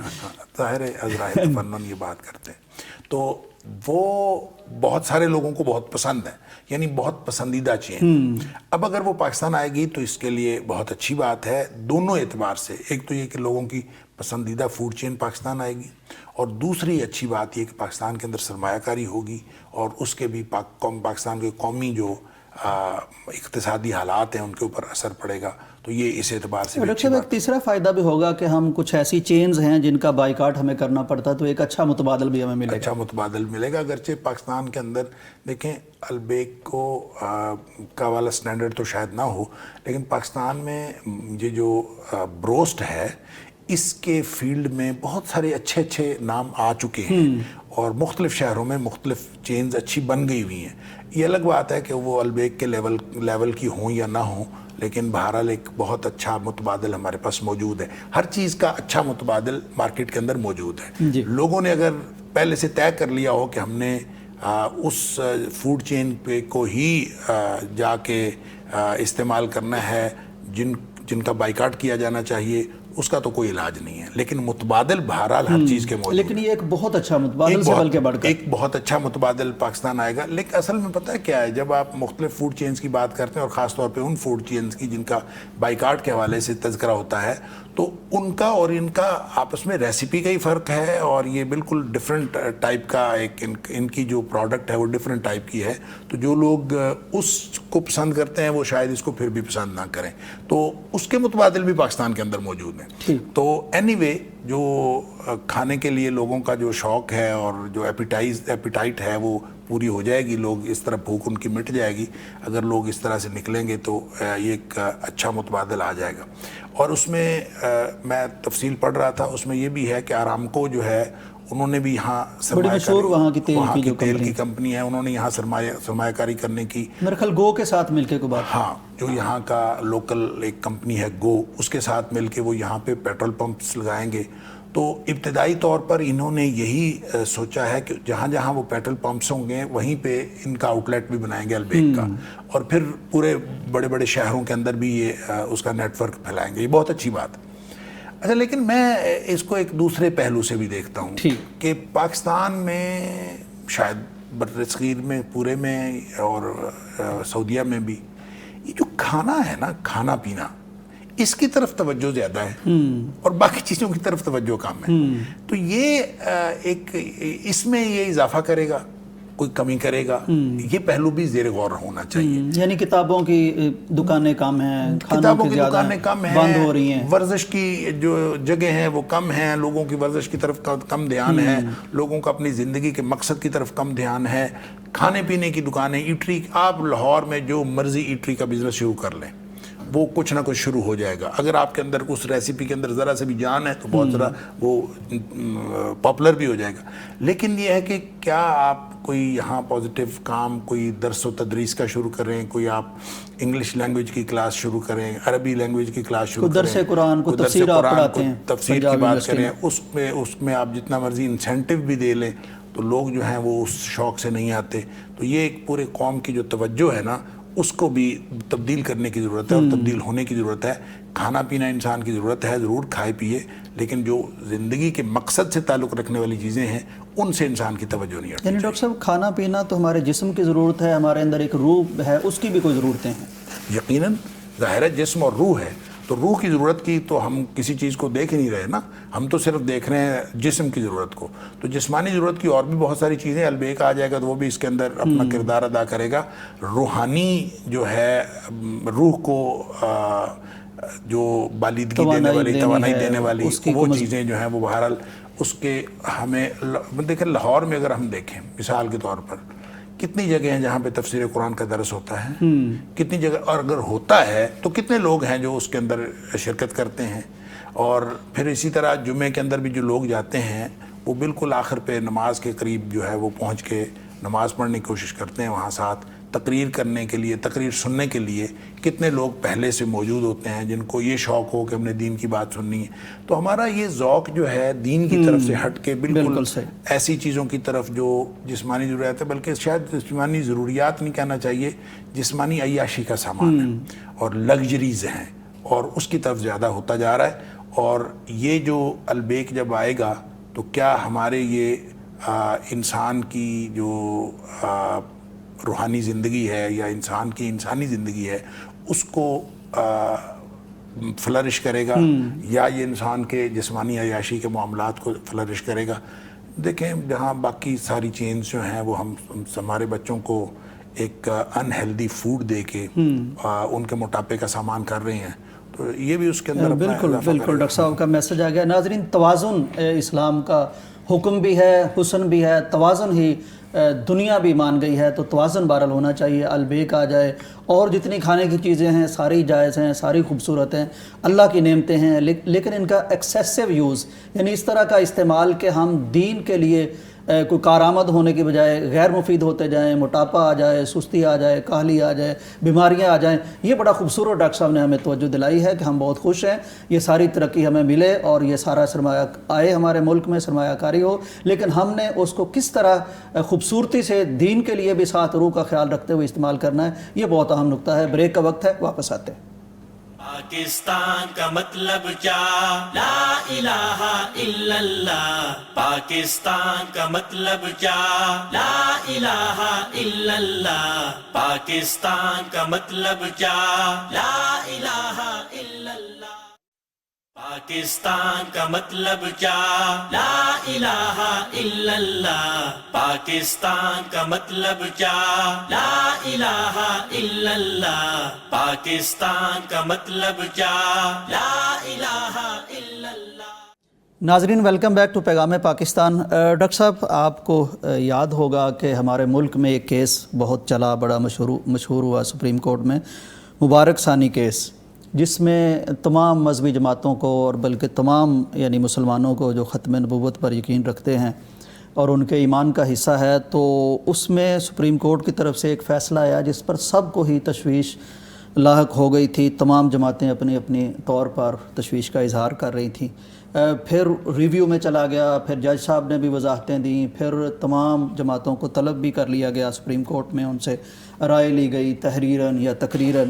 ظاہر ہے عذرائے تفنن یہ بات کرتے ہیں. تو وہ بہت سارے لوگوں کو بہت پسند ہے، یعنی بہت پسندیدہ چین. اب اگر وہ پاکستان آئے گی تو اس کے لیے بہت اچھی بات ہے دونوں اعتبار سے. ایک تو یہ کہ لوگوں کی پسندیدہ فوڈ چین پاکستان آئے گی، اور دوسری اچھی بات یہ کہ پاکستان کے اندر سرمایہ کاری ہوگی اور اس کے بھی پاکستان کے قومی جو اقتصادی حالات ہیں ان کے اوپر اثر پڑے گا. تو یہ اس اعتبار سے ڈاکٹر صاحب ایک تیسرا فائدہ بھی ہوگا کہ ہم کچھ ایسی چینز ہیں جن کا بائیکاٹ ہمیں کرنا پڑتا تو ایک اچھا متبادل بھی ہمیں ملے گا. اچھا متبادل ملے گا. اگرچہ پاکستان کے اندر دیکھیں البیک کو کا والا سٹینڈرڈ تو شاید نہ ہو، لیکن پاکستان میں یہ جو بروسٹ ہے اس کے فیلڈ میں بہت سارے اچھے اچھے نام آ چکے ہیں اور مختلف شہروں میں مختلف چینز اچھی بن گئی ہوئی ہیں. یہ الگ بات ہے کہ وہ البیک کے لیول کی ہوں یا نہ ہوں، لیکن بہرحال ایک بہت اچھا متبادل ہمارے پاس موجود ہے. ہر چیز کا اچھا متبادل مارکیٹ کے اندر موجود ہے. لوگوں نے اگر پہلے سے طے کر لیا ہو کہ ہم نے اس فوڈ چین پہ کو ہی جا کے استعمال کرنا ہے جن کا بائیکاٹ کیا جانا چاہیے، اس کا تو کوئی علاج نہیں ہے. لیکن متبادل بہرحال ہر چیز کے موجود. لیکن یہ ایک بہت اچھا متبادل سے بلکہ بڑھ کر ایک بہت اچھا متبادل پاکستان آئے گا. لیکن اصل میں پتہ ہے کیا ہے، جب آپ مختلف فوڈ چینز کی بات کرتے ہیں اور خاص طور پہ ان فوڈ چینز کی جن کا بائیکاٹ کے حوالے سے تذکرہ ہوتا ہے، تو ان کا اور ان کا آپس میں ریسیپی کا ہی فرق ہے اور یہ بالکل ڈفرینٹ ٹائپ کا ایک ان کی جو پروڈکٹ ہے وہ ڈفرینٹ ٹائپ کی ہے. تو جو لوگ اس کو پسند کرتے ہیں وہ شاید اس کو پھر بھی پسند نہ کریں. تو اس کے متبادل بھی پاکستان کے اندر موجود ہیں. تو اینی وے جو کھانے کے لیے لوگوں کا جو شوق ہے اور جو ایپیٹائٹ ہے وہ پوری ہو جائے گی. لوگ اس طرح بھوک ان کی مٹ جائے گی اگر لوگ اس طرح سے نکلیں گے تو یہ ایک اچھا متبادل آ جائے گا. اور اس میں میں تفصیل پڑھ رہا تھا، اس میں یہ بھی ہے کہ آرامکو جو ہے انہوں نے بھی یہاں وہاں کی تیل کی کمپنی ہے، انہوں نے یہاں سرمایہ کاری کرنے کی میرے خیال گو کے ساتھ مل کے کو بات. ہاں جو یہاں کا لوکل ایک کمپنی ہے گو، اس کے ساتھ مل کے وہ یہاں پہ پیٹرول پمپس لگائیں گے. تو ابتدائی طور پر انہوں نے یہی سوچا ہے کہ جہاں جہاں وہ پیٹرول پمپس ہوں گے وہیں پہ ان کا آؤٹ لیٹ بھی بنائیں گے البیک کا، اور پھر پورے بڑے بڑے شہروں کے اندر بھی یہ اس کا نیٹ ورک پھیلائیں گے. یہ بہت اچھی بات ہے. اچھا لیکن میں اس کو ایک دوسرے پہلو سے بھی دیکھتا ہوں کہ پاکستان میں شاید بر صغیر میں پورے میں اور سعودیہ میں بھی یہ جو کھانا ہے نا، کھانا پینا، اس کی طرف توجہ زیادہ ہے اور باقی چیزوں کی طرف توجہ کم ہے. تو یہ ایک اس میں یہ اضافہ کرے گا، کوئی کمی کرے گا، یہ پہلو بھی زیر غور ہونا چاہیے. یعنی کتابوں کی دکانیں کم ہیں، کتابوں کی دکانیں کم ہیں، بند ہو رہی ہیں، ورزش کی جو جگہ ہیں وہ کم ہیں، لوگوں کی ورزش کی طرف کم دھیان ہے، لوگوں کا اپنی زندگی کے مقصد کی طرف کم دھیان ہے. کھانے پینے کی دکانیں، ایٹری، آپ لاہور میں جو مرضی ایٹری کا بزنس شروع کر لیں وہ کچھ نہ کچھ شروع ہو جائے گا. اگر آپ کے اندر اس ریسیپی کے اندر ذرا سے بھی جان ہے تو بہت ذرا وہ پاپولر بھی ہو جائے گا. لیکن یہ ہے کہ کیا آپ کوئی یہاں پازیٹیو کام، کوئی درس و تدریس کا شروع کریں، کوئی آپ انگلش لینگویج کی کلاس شروع کریں، عربی لینگویج کی کلاس شروع کریں، درس قرآن کو تفسیر آپ پڑھاتے ہیں، تفسیر کی بات کریں، اس میں آپ جتنا مرضی انسینٹیو بھی دے لیں تو لوگ جو ہیں وہ اس شوق سے نہیں آتے. تو یہ ایک پورے قوم کی جو توجہ ہے نا اس کو بھی تبدیل کرنے کی ضرورت ہے اور تبدیل ہونے کی ضرورت ہے. کھانا پینا انسان کی ضرورت ہے، ضرور کھائے پیے، لیکن جو زندگی کے مقصد سے تعلق رکھنے والی چیزیں ہیں ان سے انسان کی توجہ نہیں ہٹنی. یعنی ڈاکٹر صاحب کھانا پینا تو ہمارے جسم کی ضرورت ہے، ہمارے اندر ایک روح ہے، اس کی بھی کوئی ضرورتیں ہیں. یقیناً ظاہر ہے جسم اور روح ہے، تو روح کی ضرورت کی تو ہم کسی چیز کو دیکھ ہی نہیں رہے نا، ہم تو صرف دیکھ رہے ہیں جسم کی ضرورت کو. تو جسمانی ضرورت کی اور بھی بہت ساری چیزیں، البیک آ جائے گا تو وہ بھی اس کے اندر اپنا کردار ادا کرے گا. روحانی جو ہے روح کو جو بالیدگی دینے والی، توانائی دینے والی وہ چیزیں جو ہیں وہ بہرحال اس کے ہمیں دیکھیں. لاہور میں اگر ہم دیکھیں مثال کے طور پر کتنی جگہ ہیں جہاں پہ تفسیر قرآن کا درس ہوتا ہے، کتنی جگہ، اور اگر ہوتا ہے تو کتنے لوگ ہیں جو اس کے اندر شرکت کرتے ہیں. اور پھر اسی طرح جمعے کے اندر بھی جو لوگ جاتے ہیں وہ بالکل آخر پہ نماز کے قریب جو ہے وہ پہنچ کے نماز پڑھنے کی کوشش کرتے ہیں وہاں ساتھ، تقریر کرنے کے لیے، تقریر سننے کے لیے کتنے لوگ پہلے سے موجود ہوتے ہیں جن کو یہ شوق ہو کہ ہم نے دین کی بات سننی ہے. تو ہمارا یہ ذوق جو ہے دین کی طرف سے ہٹ کے بالکل ایسی چیزوں کی طرف جو جسمانی ضروریات ہے، بلکہ شاید جسمانی ضروریات نہیں کہنا چاہیے، جسمانی عیاشی کا سامان ہے اور لگژریز ہیں، اور اس کی طرف زیادہ ہوتا جا رہا ہے. اور یہ جو البیک جب آئے گا تو کیا ہمارے یہ انسان کی جو روحانی زندگی ہے یا انسان کی انسانی زندگی ہے اس کو فلرش کرے گا، یا یہ انسان کے جسمانی عیاشی کے معاملات کو فلرش کرے گا. دیکھیں جہاں باقی ساری چینز جو ہیں وہ ہم ہمارے بچوں کو ایک انہیلدی فوڈ دے کے ان کے موٹاپے کا سامان کر رہے ہیں، تو یہ بھی اس کے اندر بالکل ڈاکٹر صاحب کا میسج آ گیا. ناظرین، توازن اسلام کا حکم بھی ہے، حسن بھی ہے، توازن ہی دنیا بھی مان گئی ہے، تو توازن بہرحال ہونا چاہیے. البیک آ جائے اور جتنی کھانے کی چیزیں ہیں ساری جائز ہیں، ساری خوبصورت ہیں، اللہ کی نعمتیں ہیں، لیکن ان کا ایکسیسو یوز، یعنی اس طرح کا استعمال کہ ہم دین کے لیے کوئی کارآمد ہونے کی بجائے غیر مفید ہوتے جائیں، موٹاپا آ جائے، سستی آ جائے، کاہلی آ جائے، بیماریاں آ جائیں. یہ بڑا خوبصورت ڈاکٹر صاحب نے ہمیں توجہ دلائی ہے کہ ہم بہت خوش ہیں یہ ساری ترقی ہمیں ملے اور یہ سارا سرمایہ آئے ہمارے ملک میں، سرمایہ کاری ہو، لیکن ہم نے اس کو کس طرح خوبصورتی سے دین کے لیے بھی ساتھ روح کا خیال رکھتے ہوئے استعمال کرنا ہے. یہ بہت اہم نقطہ ہے. بریک کا وقت ہے، واپس آتے ہیں. پاکستان کا مطلب کیا؟ لا الہ الا اللہ. پاکستان کا مطلب کیا؟ لا الہ الا اللہ. پاکستان کا مطلب کیا؟ لا الہ الا اللہ. پاکستان کا مطلب کیا؟ لا الہ الا اللہ. پاکستان کا مطلب کیا؟ لا الہ الا اللہ. پاکستان کا مطلب کیا؟ لا الہ الا اللہ. ناظرین، ویلکم بیک ٹو پیغام پاکستان. ڈاکٹر صاحب، آپ کو یاد ہوگا کہ ہمارے ملک میں ایک کیس بہت چلا، بڑا مشہور ہوا سپریم کورٹ میں، مبارک ثانی کیس، جس میں تمام مذہبی جماعتوں کو اور بلکہ تمام یعنی مسلمانوں کو جو ختم نبوت پر یقین رکھتے ہیں اور ان کے ایمان کا حصہ ہے، تو اس میں سپریم کورٹ کی طرف سے ایک فیصلہ آیا جس پر سب کو ہی تشویش لاحق ہو گئی تھی. تمام جماعتیں اپنی اپنی طور پر تشویش کا اظہار کر رہی تھیں. پھر ریویو میں چلا گیا، پھر جج صاحب نے بھی وضاحتیں دیں، پھر تمام جماعتوں کو طلب بھی کر لیا گیا سپریم کورٹ میں، ان سے رائے لی گئی تحریراً یا تقریراً.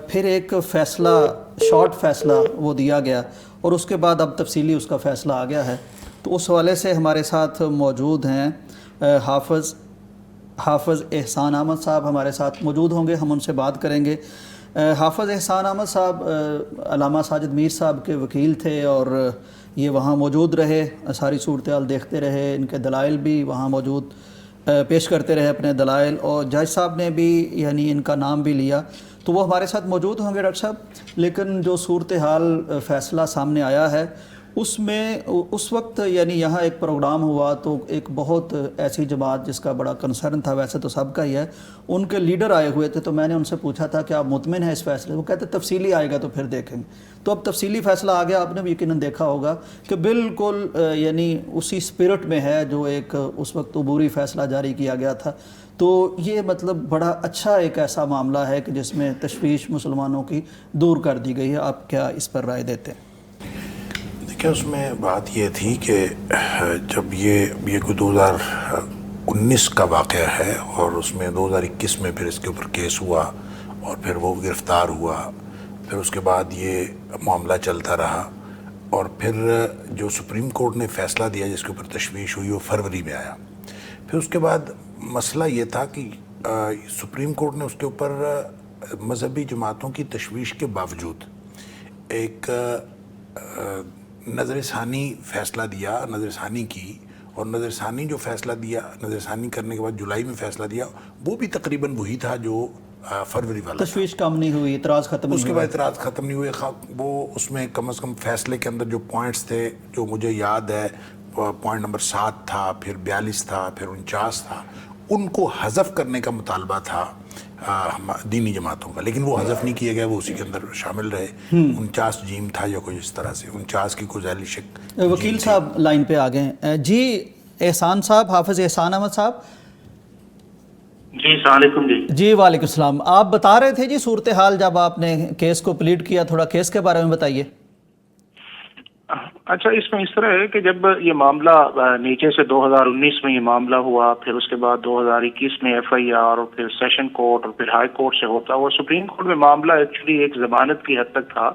پھر ایک فیصلہ، شارٹ فیصلہ وہ دیا گیا، اور اس کے بعد اب تفصیلی اس کا فیصلہ آ گیا ہے. تو اس حوالے سے ہمارے ساتھ موجود ہیں حافظ احسان احمد صاحب ہمارے ساتھ موجود ہوں گے، ہم ان سے بات کریں گے. حافظ احسان احمد صاحب علامہ ساجد میر صاحب کے وکیل تھے اور یہ وہاں موجود رہے، ساری صورتحال دیکھتے رہے، ان کے دلائل بھی وہاں موجود پیش کرتے رہے اپنے دلائل، اور جج صاحب نے بھی یعنی ان کا نام بھی لیا، تو وہ ہمارے ساتھ موجود ہوں گے ڈاکٹر صاحب. لیکن جو صورتحال فیصلہ سامنے آیا ہے اس میں اس وقت یعنی یہاں ایک پروگرام ہوا تو ایک بہت ایسی جماعت جس کا بڑا کنسرن تھا، ویسے تو سب کا ہی ہے، ان کے لیڈر آئے ہوئے تھے. تو میں نے ان سے پوچھا تھا کہ آپ مطمئن ہیں اس فیصلے؟ وہ کہتے تفصیلی آئے گا تو پھر دیکھیں گے. تو اب تفصیلی فیصلہ آ گیا، آپ نے بھی یقیناً دیکھا ہوگا کہ بالکل یعنی اسی اسپرٹ میں ہے جو ایک اس وقت عبوری فیصلہ جاری کیا گیا تھا. تو یہ مطلب بڑا اچھا ایک ایسا معاملہ ہے کہ جس میں تشویش مسلمانوں کی دور کر دی گئی ہے. آپ کیا اس پر رائے دیتے ہیں؟ دیکھیں، اس میں بات یہ تھی کہ جب یہ کوئی 2019 کا واقعہ ہے اور اس میں 2021 میں پھر اس کے اوپر کیس ہوا اور پھر وہ گرفتار ہوا، پھر اس کے بعد یہ معاملہ چلتا رہا، اور پھر جو سپریم کورٹ نے فیصلہ دیا جس کے اوپر تشویش ہوئی وہ فروری میں آیا. پھر اس کے بعد مسئلہ یہ تھا کہ سپریم کورٹ نے اس کے اوپر مذہبی جماعتوں کی تشویش کے باوجود ایک نظر ثانی فیصلہ دیا، نظر ثانی کی، اور نظر ثانی جو فیصلہ دیا، نظر ثانی کرنے کے بعد جولائی میں فیصلہ دیا، وہ بھی تقریباً وہی تھا جو فروری والا. تشویش کم نہیں ہوئی، اعتراض ختم نہیں ہوئے، اس کے بعد اعتراض ختم نہیں ہوئے. وہ اس میں کم از کم فیصلے کے اندر جو پوائنٹس تھے جو مجھے یاد ہے، پوائنٹ نمبر 7 تھا، پھر 42 تھا، پھر 49 تھا، ان کو حذف کرنے کا مطالبہ تھا دینی جماعتوں کا، لیکن وہ حذف نہیں کیا گیا، وہ اسی کے اندر شامل رہے. 49 جیم تھا یا کوئی اس طرح سے، 49 کی کوئی ذیلی شک. وکیل صاحب لائن پہ آ گئے ہیں. جی احسان صاحب، حافظ احسان احمد صاحب. جی السلام علیکم جی. جی وعلیکم السلام. آپ بتا رہے تھے جی صورتحال جب آپ نے کیس کو پلیڈ کیا, تھوڑا کیس کے بارے میں بتائیے. اچھا, اس میں اس طرح ہے کہ جب یہ معاملہ نیچے سے 2019 میں یہ معاملہ ہوا, پھر اس کے بعد 2021 میں FIR, اور پھر سیشن کورٹ اور پھر ہائی کورٹ سے ہوتا ہوا سپریم کورٹ میں معاملہ ایکچولی ایک ضمانت کی حد تک تھا,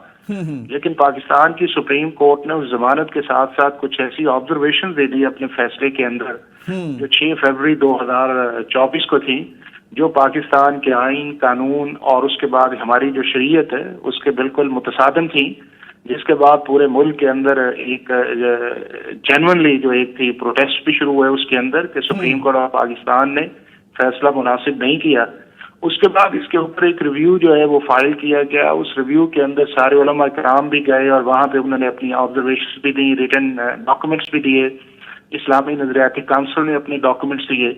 لیکن پاکستان کی سپریم کورٹ نے اس ضمانت کے ساتھ ساتھ کچھ ایسی آبزرویشن دے دی اپنے فیصلے کے اندر جو 6 فروری 2024 کو تھی, جو پاکستان کے آئین, قانون اور اس کے بعد ہماری جو شریعت ہے اس کے بالکل متصادم تھی, جس کے بعد پورے ملک کے اندر ایک جینونلی جو ایک تھی پروٹیسٹ بھی شروع ہوئے اس کے اندر کہ سپریم کورٹ آف پاکستان نے فیصلہ مناسب نہیں کیا. اس کے بعد اس کے اوپر ایک ریویو جو ہے وہ فائل کیا گیا. اس ریویو کے اندر سارے علماء کرام بھی گئے اور وہاں پہ انہوں نے اپنی آبزرویشنز بھی دی, ریٹن ڈاکومنٹس بھی دیے, اسلامی نظریاتی کونسل نے اپنے ڈاکومنٹس دیے,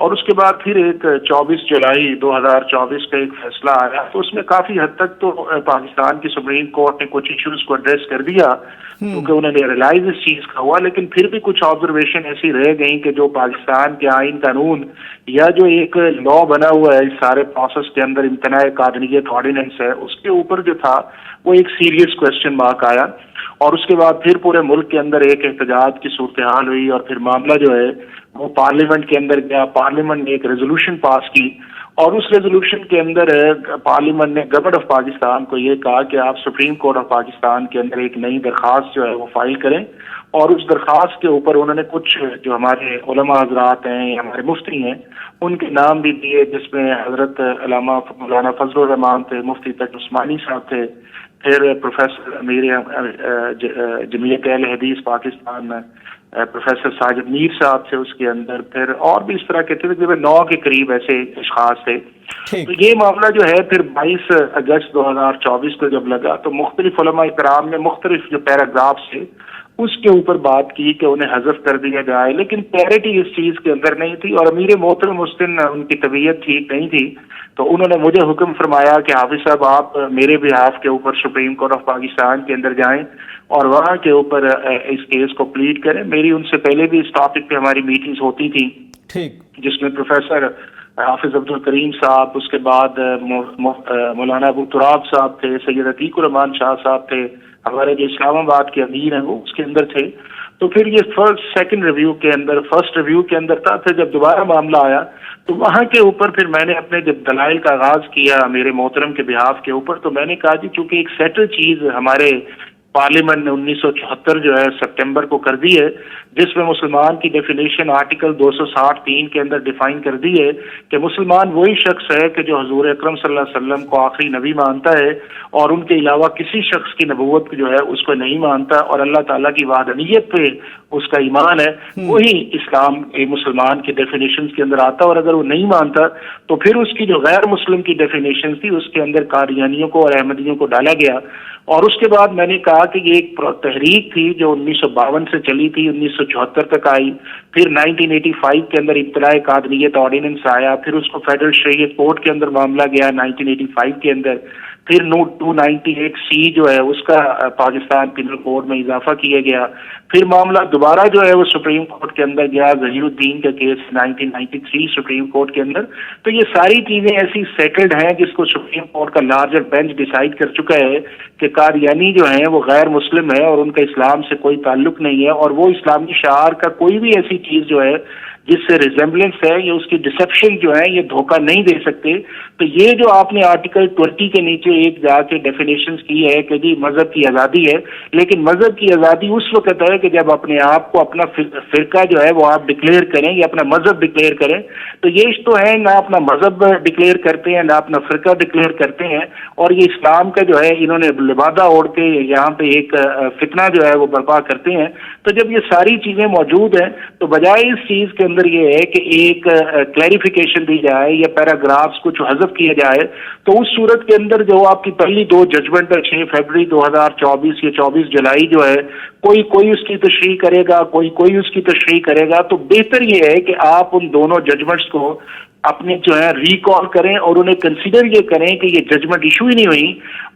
اور اس کے بعد پھر ایک 24 جولائی 2024 کا ایک فیصلہ آیا. تو اس میں کافی حد تک تو پاکستان کی سپریم کورٹ نے کچھ ایشوز کو ایڈریس کر دیا کیونکہ انہوں نے ریلائز اس چیز کا ہوا, لیکن پھر بھی کچھ آبزرویشن ایسی رہ گئیں کہ جو پاکستان کے آئین قانون یا جو ایک لا بنا ہوا ہے اس سارے پروسیس کے اندر, امتناع قانونیت آرڈیننس ہے, اس کے اوپر جو تھا وہ ایک سیریس کوسچن مارک آیا. اور اس کے بعد پھر پورے ملک کے اندر ایک احتجاج کی صورتحال ہوئی, اور پھر معاملہ جو ہے وہ پارلیمنٹ کے اندر گیا. پارلیمنٹ نے ایک ریزولوشن پاس کی, اور اس ریزولوشن کے اندر پارلیمنٹ نے گورنمنٹ آف پاکستان کو یہ کہا کہ آپ سپریم کورٹ آف پاکستان کے اندر ایک نئی درخواست جو ہے وہ فائل کریں, اور اس درخواست کے اوپر انہوں نے کچھ جو ہمارے علماء حضرات ہیں یا ہمارے مفتی ہیں ان کے نام بھی دیے, جس میں حضرت علامہ مولانا فضل الرحمان تھے, مفتی تقی عثمانی صاحب تھے, پھر پروفیسر امیر جمعیت اہل حدیث پاکستان پروفیسر ساجد میر صاحب تھے اس کے اندر, پھر اور بھی اس طرح کے تھے, 9 کے قریب ایسے اشخاص تھے. تو یہ معاملہ جو ہے پھر 22 اگست 2024 کو جب لگا تو مختلف علماء کرام نے مختلف جو پیراگرافس تھے اس کے اوپر بات کی کہ انہیں حذف کر دیا جائے, لیکن کلیئرٹی اس چیز کے اندر نہیں تھی. اور امیر محترم اس دن ان کی طبیعت ٹھیک نہیں تھی, تو انہوں نے مجھے حکم فرمایا کہ حافظ صاحب آپ میرے بہاف کے اوپر سپریم کورٹ آف پاکستان کے اندر جائیں اور وہاں کے اوپر اس کیس کو پلیڈ کریں. میری ان سے پہلے بھی اس ٹاپک پہ ہماری میٹنگز ہوتی تھیں, جس میں پروفیسر حافظ عبد الکریم صاحب, اس کے بعد مولانا ابو تراب صاحب تھے, سید عتیق الرحمان شاہ صاحب تھے, ہمارے جو اسلام آباد کے امیر ہیں وہ اس کے اندر تھے. تو پھر یہ سیکنڈ ریویو کے اندر, فرسٹ ریویو کے اندر تھا, پھر جب دوبارہ معاملہ آیا تو وہاں کے اوپر پھر میں نے اپنے جب دلائل کا آغاز کیا میرے محترم کے بہاف کے اوپر, تو میں نے کہا جی چونکہ ایک سیٹل چیز ہمارے پارلیمنٹ نے 1974 جو ہے سپٹمبر کو کر دی ہے, جس میں مسلمان کی ڈیفینیشن آرٹیکل 260(3) کے اندر ڈیفائن کر دی ہے کہ مسلمان وہی شخص ہے کہ جو حضور اکرم صلی اللہ علیہ وسلم کو آخری نبی مانتا ہے اور ان کے علاوہ کسی شخص کی نبوت جو ہے اس کو نہیں مانتا, اور اللہ تعالیٰ کی وحدانیت پہ اس کا ایمان ہے, وہی اسلام مسلمان کی ڈیفینیشنز کے اندر آتا. اور اگر وہ نہیں مانتا تو پھر اس کی جو غیر مسلم کی ڈیفینیشن تھی اس کے اندر قادیانیوں کو اور احمدیوں کو ڈالا گیا. اور اس کے بعد میں نے کہا کہ یہ ایک تحریک تھی جو 1952 سے چلی تھی, 1974 تک آئی, پھر 1985 کے اندر ابتلاء قادریت آرڈیننس آیا, پھر اس کو فیڈرل شریعت کورٹ کے اندر معاملہ گیا 1985 کے اندر, پھر 298C جو ہے اس کا پاکستان پینل کوڈ میں اضافہ کیا گیا, پھر معاملہ دوبارہ جو ہے وہ سپریم کورٹ کے اندر گیا, ظہیر الدین کا کیس 1993 سپریم کورٹ کے اندر. تو یہ ساری چیزیں ایسی سیٹلڈ ہیں جس کو سپریم کورٹ کا لارجر بینچ ڈیسائیڈ کر چکا ہے کہ قادیانی جو ہیں وہ غیر مسلم ہے اور ان کا اسلام سے کوئی تعلق نہیں ہے, اور وہ اسلامی شعار کا کوئی بھی ایسی چیز جو ہے جس سے ریزمبلنس ہے یا اس کی ڈسپشن جو ہے یہ دھوکہ نہیں دے سکتے. تو یہ جو آپ نے آرٹیکل 20 کے نیچے ایک جا کے ڈیفینیشنز کی ہے کہ جی مذہب کی آزادی ہے, لیکن مذہب کی آزادی اس وقت ہے کہ جب اپنے آپ کو اپنا فرقہ جو ہے وہ آپ ڈکلیئر کریں یا اپنا مذہب ڈکلیئر کریں. تو یہ تو ہے نہ اپنا مذہب ڈکلیئر کرتے ہیں نہ اپنا فرقہ ڈکلیئر کرتے ہیں, اور یہ اسلام کا جو ہے انہوں نے لبادہ اوڑھ کے یہاں پہ ایک فتنہ جو ہے وہ برپا کرتے ہیں. تو جب یہ ساری چیزیں موجود ہیں تو بجائے اس چیز کے اندر یہ ہے کہ ایک کلیریفیکیشن دی جائے یا پیراگرافس کچھ حذف کیا جائے, تو اس صورت کے اندر جو آپ کی پہلی 2 ججمنٹ 6 فروری 2024 یا 24 جولائی جو ہے کوئی اس کی تشریح کرے گا, کوئی اس کی تشریح کرے گا, تو بہتر یہ ہے کہ آپ ان دونوں ججمنٹس کو اپنے جو ہے ریکال کریں اور انہیں کنسیڈر یہ کریں کہ یہ ججمنٹ ایشو ہی نہیں ہوئی،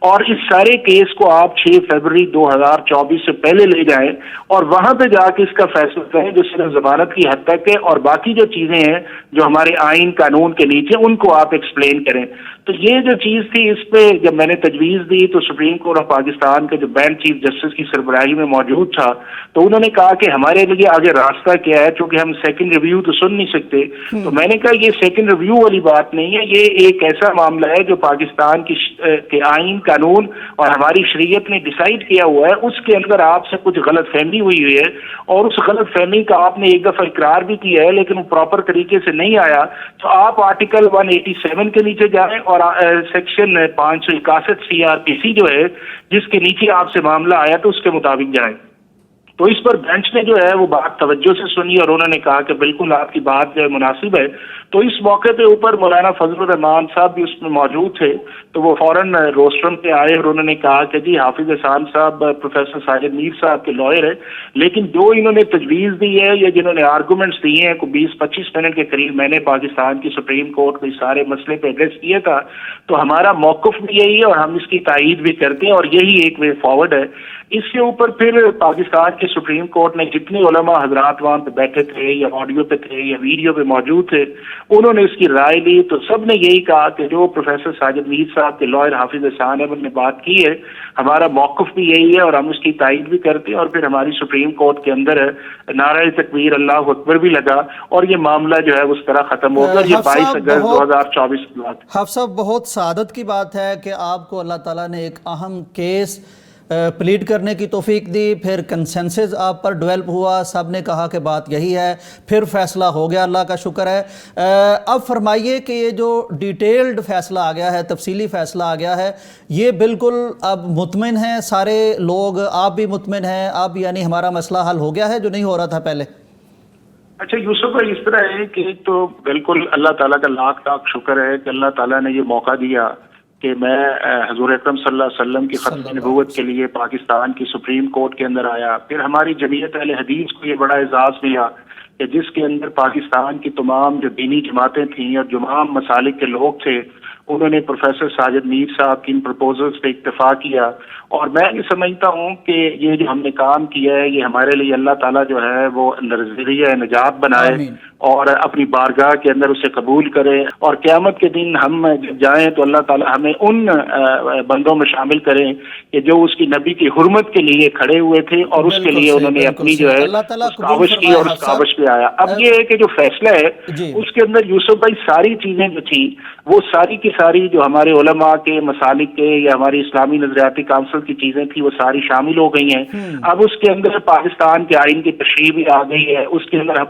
اور اس سارے کیس کو آپ 6 فروری 2024 سے پہلے لے جائیں اور وہاں پہ جا کے اس کا فیصلہ کریں جو صرف ضمانت کی حد تک ہے، اور باقی جو چیزیں ہیں جو ہمارے آئین قانون کے نیچے ان کو آپ ایکسپلین کریں۔ تو یہ جو چیز تھی، اس پہ جب میں نے تجویز دی تو سپریم کورٹ آف پاکستان کے جو بینچ چیف جسٹس کی سربراہی میں موجود تھا، تو انہوں نے کہا کہ ہمارے لیے آگے راستہ کیا ہے، چونکہ ہم سیکنڈ ریویو تو سن نہیں سکتے۔ تو میں نے کہا یہ سیکنڈ ریویو والی بات نہیں ہے، یہ ایک ایسا معاملہ ہے جو پاکستان کے آئین قانون اور ہماری شریعت نے ڈیسائیڈ کیا ہوا ہے، اس کے اندر آپ سے کچھ غلط فہمی ہوئی ہے، اور اس غلط فہمی کا آپ نے ایک دفعہ اقرار بھی کیا ہے لیکن وہ پراپر طریقے سے نہیں آیا، تو آپ آرٹیکل 187 کے نیچے جائیں اور سیکشن 561 CRPC جو ہے جس کے نیچے آپ سے معاملہ آیا تو اس کے مطابق جائیں۔ تو اس پر بینچ نے جو ہے وہ بات توجہ سے سنی اور انہوں نے کہا کہ بالکل آپ کی بات جو ہے مناسب ہے۔ تو اس موقع پہ اوپر مولانا فضل الرحمان صاحب بھی اس میں موجود تھے، تو وہ فوراً روسٹرم پہ آئے اور انہوں نے کہا کہ جی حافظ احسان صاحب پروفیسر ساجد میر صاحب کے لائر ہے، لیکن جو انہوں نے تجویز دی ہے یا جنہوں نے آرگومنٹس دیے ہیں، کوئی 20-25 منٹ کے قریب میں نے پاکستان کی سپریم کورٹ کو اس سارے مسئلے پہ ایڈریس کیا تھا، تو ہمارا موقف بھی یہی ہے اور ہم اس کی تائید بھی کرتے ہیں، اور یہی ایک وے فارورڈ ہے۔ اس کے اوپر پھر پاکستان کی سپریم کورٹ نے جتنے علماء حضرات وہاں پہ بیٹھے تھے یا آڈیو پہ تھے یا ویڈیو پہ موجود تھے، انہوں نے اس کی رائے لی، تو سب نے یہی کہا کہ جو پروفیسر ساجد میر صاحب کے لائر حافظ احسان احمد نے بات کی ہے، ہمارا موقف بھی یہی ہے اور ہم اس کی تائید بھی کرتے ہیں، اور پھر ہماری سپریم کورٹ کے اندر نعرہ تکبیر اللہ اکبر بھی لگا اور یہ معاملہ جو ہے اس طرح ختم ہو گیا۔ یہ 22 اگست 2024 کی بات ہے۔ حافظ صاحب، بہت سعادت کی بات ہے کہ آپ کو اللہ تعالیٰ نے ایک اہم کیس پلیڈ کرنے کی توفیق دی، پھر کنسنسس آپ پر ڈیولپ ہوا، سب نے کہا کہ بات یہی ہے، پھر فیصلہ ہو گیا، اللہ کا شکر ہے۔ اب فرمائیے کہ یہ جو ڈیٹیلڈ فیصلہ آ گیا ہے، تفصیلی فیصلہ آ گیا ہے، یہ بالکل اب مطمئن ہیں سارے لوگ، آپ بھی مطمئن ہیں اب، یعنی ہمارا مسئلہ حل ہو گیا ہے جو نہیں ہو رہا تھا پہلے؟ اچھا یوسف بھائی، اس طرح ہے کہ تو بالکل اللہ تعالیٰ کا لاکھ لاکھ شکر ہے کہ اللہ تعالیٰ نے یہ موقع دیا کہ میں حضور اکرم صلی اللہ علیہ وسلم کی ختم نبوت کے لیے پاکستان کی سپریم کورٹ کے اندر آیا۔ پھر ہماری جمعیت اہل حدیث کو یہ بڑا اعزاز ملا کہ جس کے اندر پاکستان کی تمام جو دینی جماعتیں تھیں اور تمام مسالک کے لوگ تھے، انہوں نے پروفیسر ساجد میر صاحب کی ان پرپوزلز پہ اتفاق کیا، اور میں یہ سمجھتا ہوں کہ یہ جو ہم نے کام کیا ہے یہ ہمارے لیے اللہ تعالیٰ جو ہے وہ ذریعہ نجات بنائے اور اپنی بارگاہ کے اندر اسے قبول کرے، اور قیامت کے دن ہم جب جائیں تو اللہ تعالیٰ ہمیں ان بندوں میں شامل کریں کہ جو اس کی نبی کی حرمت کے لیے کھڑے ہوئے تھے اور اس کے لیے انہوں نے اپنی جو ہے کاوش کی اور اس کاوش پہ آیا۔ اب یہ ہے کہ جو فیصلہ ہے اس کے اندر یوسف بھائی ساری چیزیں جو تھی وہ ساری کی ساری جو ہمارے علماء کے مسالک کے یا ہماری اسلامی نظریاتی کونسل کی چیزیں تھی وہ ساری شامل ہو گئی ہیں۔ اب اس کے اندر پاکستان کے آئین کی تشریح بھی آ گئی ہے، اس کے اندر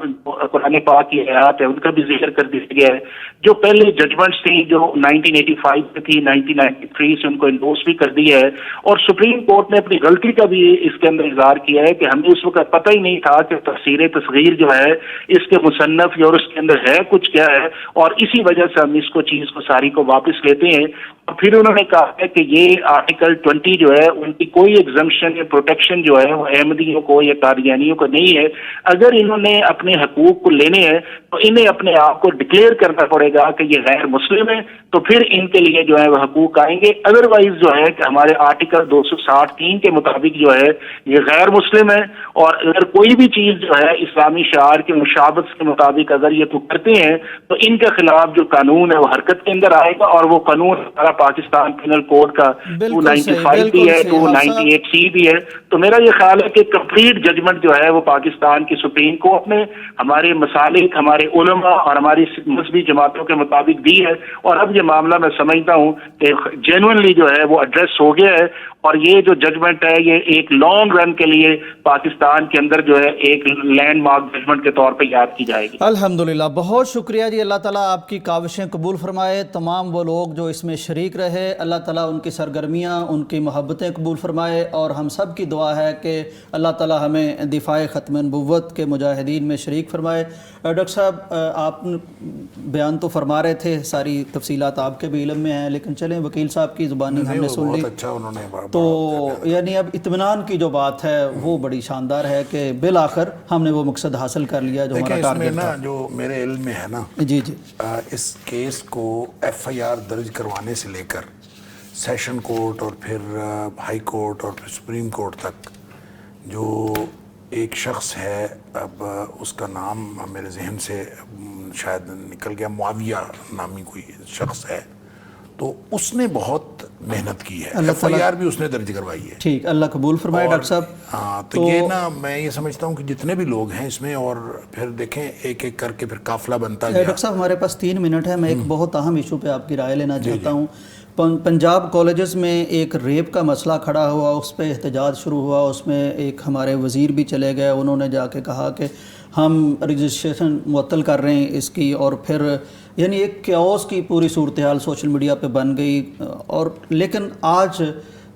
قرآن پاک کی آیات ہے ان کا بھی ذکر کر دیا گیا ہے۔ جو پہلے ججمنٹس تھی جو 1985 میں تھی، 1993 سے ان کو انڈورس بھی کر دیا ہے، اور سپریم کورٹ نے اپنی غلطی کا بھی اس کے اندر اظہار کیا ہے کہ ہمیں اس وقت پتہ ہی نہیں تھا کہ تفسیر تصغیر جو ہے اس کے مصنف اور اس کے اندر ہے کچھ کیا ہے، اور اسی وجہ سے ہم اس کو چیز کو ساری کو واپس لیتے ہیں۔ اور پھر انہوں نے کہا ہے کہ یہ آرٹیکل 20 جو ہے ان کی کوئی ایگزمپشن یا پروٹیکشن جو ہے وہ احمدیوں کو یا قادیانیوں کو نہیں ہے۔ اگر انہوں نے اپنے حقوق کو لینے ہیں تو انہیں اپنے آپ کو ڈکلیئر کرنا پڑے گا کہ یہ غیر مسلم ہے، تو پھر ان کے لیے جو ہے وہ حقوق آئیں گے۔ ادروائز جو ہے کہ ہمارے آرٹیکل 260(3) کے مطابق جو ہے یہ غیر مسلم ہے، اور اگر کوئی بھی چیز جو ہے اسلامی شعار کے مشابہت کے مطابق اگر یہ تو کرتے ہیں تو ان کے خلاف جو قانون ہے وہ حرکت کے اندر آئے گا، اور وہ قانون ہمارا پاکستان پینل کوڈ کا 295 بھی ہے، 298C بھی ہے۔ تو میرا یہ خیال ہے کہ کمپلیٹ ججمنٹ جو ہے وہ پاکستان کی سپریم کورٹ نے ہمارے مسالک، ہمارے علماء اور ہماری مذہبی جماعتوں کے مطابق دی ہے، اور اب یہ معاملہ میں سمجھتا ہوں کہ جینوئنلی جو ہے وہ ایڈریس ہو گیا ہے، اور یہ جو ججمنٹ ہے یہ ایک لانگ رن کے لیے پاکستان کے اندر جو ہے ایک لینڈ مارک ججمنٹ کے طور پہ یاد کی جائے گی۔ الحمدللہ، بہت شکریہ جی، اللہ تعالیٰ آپ کی کاوشیں قبول فرمائے، تمام وہ لوگ جو اس میں شریک رہے اللہ تعالیٰ ان کی سرگرمیاں، ان کی محبتیں قبول فرمائے، اور ہم سب کی دعا ہے کہ اللہ تعالیٰ ہمیں دفاع ختم نبوت کے مجاہدین میں شریک فرمائے۔ ڈاکٹر صاحب، آپ بیان تو فرما رہے تھے، ساری تفصیلات آپ کے بھی علم میں ہیں، لیکن چلیں وکیل صاحب کی زبانی ہم نے سن لی۔ بہت اچھا انہوں نے تو یعنی اب اطمینان کی جو بات ہے وہ بڑی شاندار ہے کہ بالآخر ہم نے وہ مقصد حاصل کر لیا جو ہمارا دیکھیں اس میں ٹارگٹ نا تھا. جو میرے علم میں ہے نا جی جی اس کیس کو FIR درج کروانے سے لے کر سیشن کورٹ اور پھر ہائی کورٹ اور پھر سپریم کورٹ تک جو ایک شخص ہے، اب اس کا نام میرے ذہن سے شاید نکل گیا، معاویہ نامی کوئی شخص ہے، تو اس نے بہت محنت کی ہے. FIR بھی اس نے درج کروائی ہے. ٹھیک، اللہ قبول فرمائے ڈاکٹر صاحب. ہاں تو یہ نا میں یہ سمجھتا ہوں کہ جتنے بھی لوگ ہیں اس میں، اور پھر دیکھیں ایک ایک کر کے پھر قافلہ بنتا گیا. ڈاکٹر صاحب ہمارے پاس 3 منٹ ہے، میں ایک بہت اہم ایشو پہ آپ کی رائے لینا چاہتا ہوں. پنجاب کالجز میں ایک ریپ کا مسئلہ کھڑا ہوا، اس پہ احتجاج شروع ہوا، اس میں ایک ہمارے وزیر بھی چلے گئے، انہوں نے جا کے کہا کہ ہم رجسٹریشن معطل کر رہے ہیں اس کی، اور پھر یعنی ایک کیوس کی پوری صورتحال سوشل میڈیا پہ بن گئی. اور لیکن آج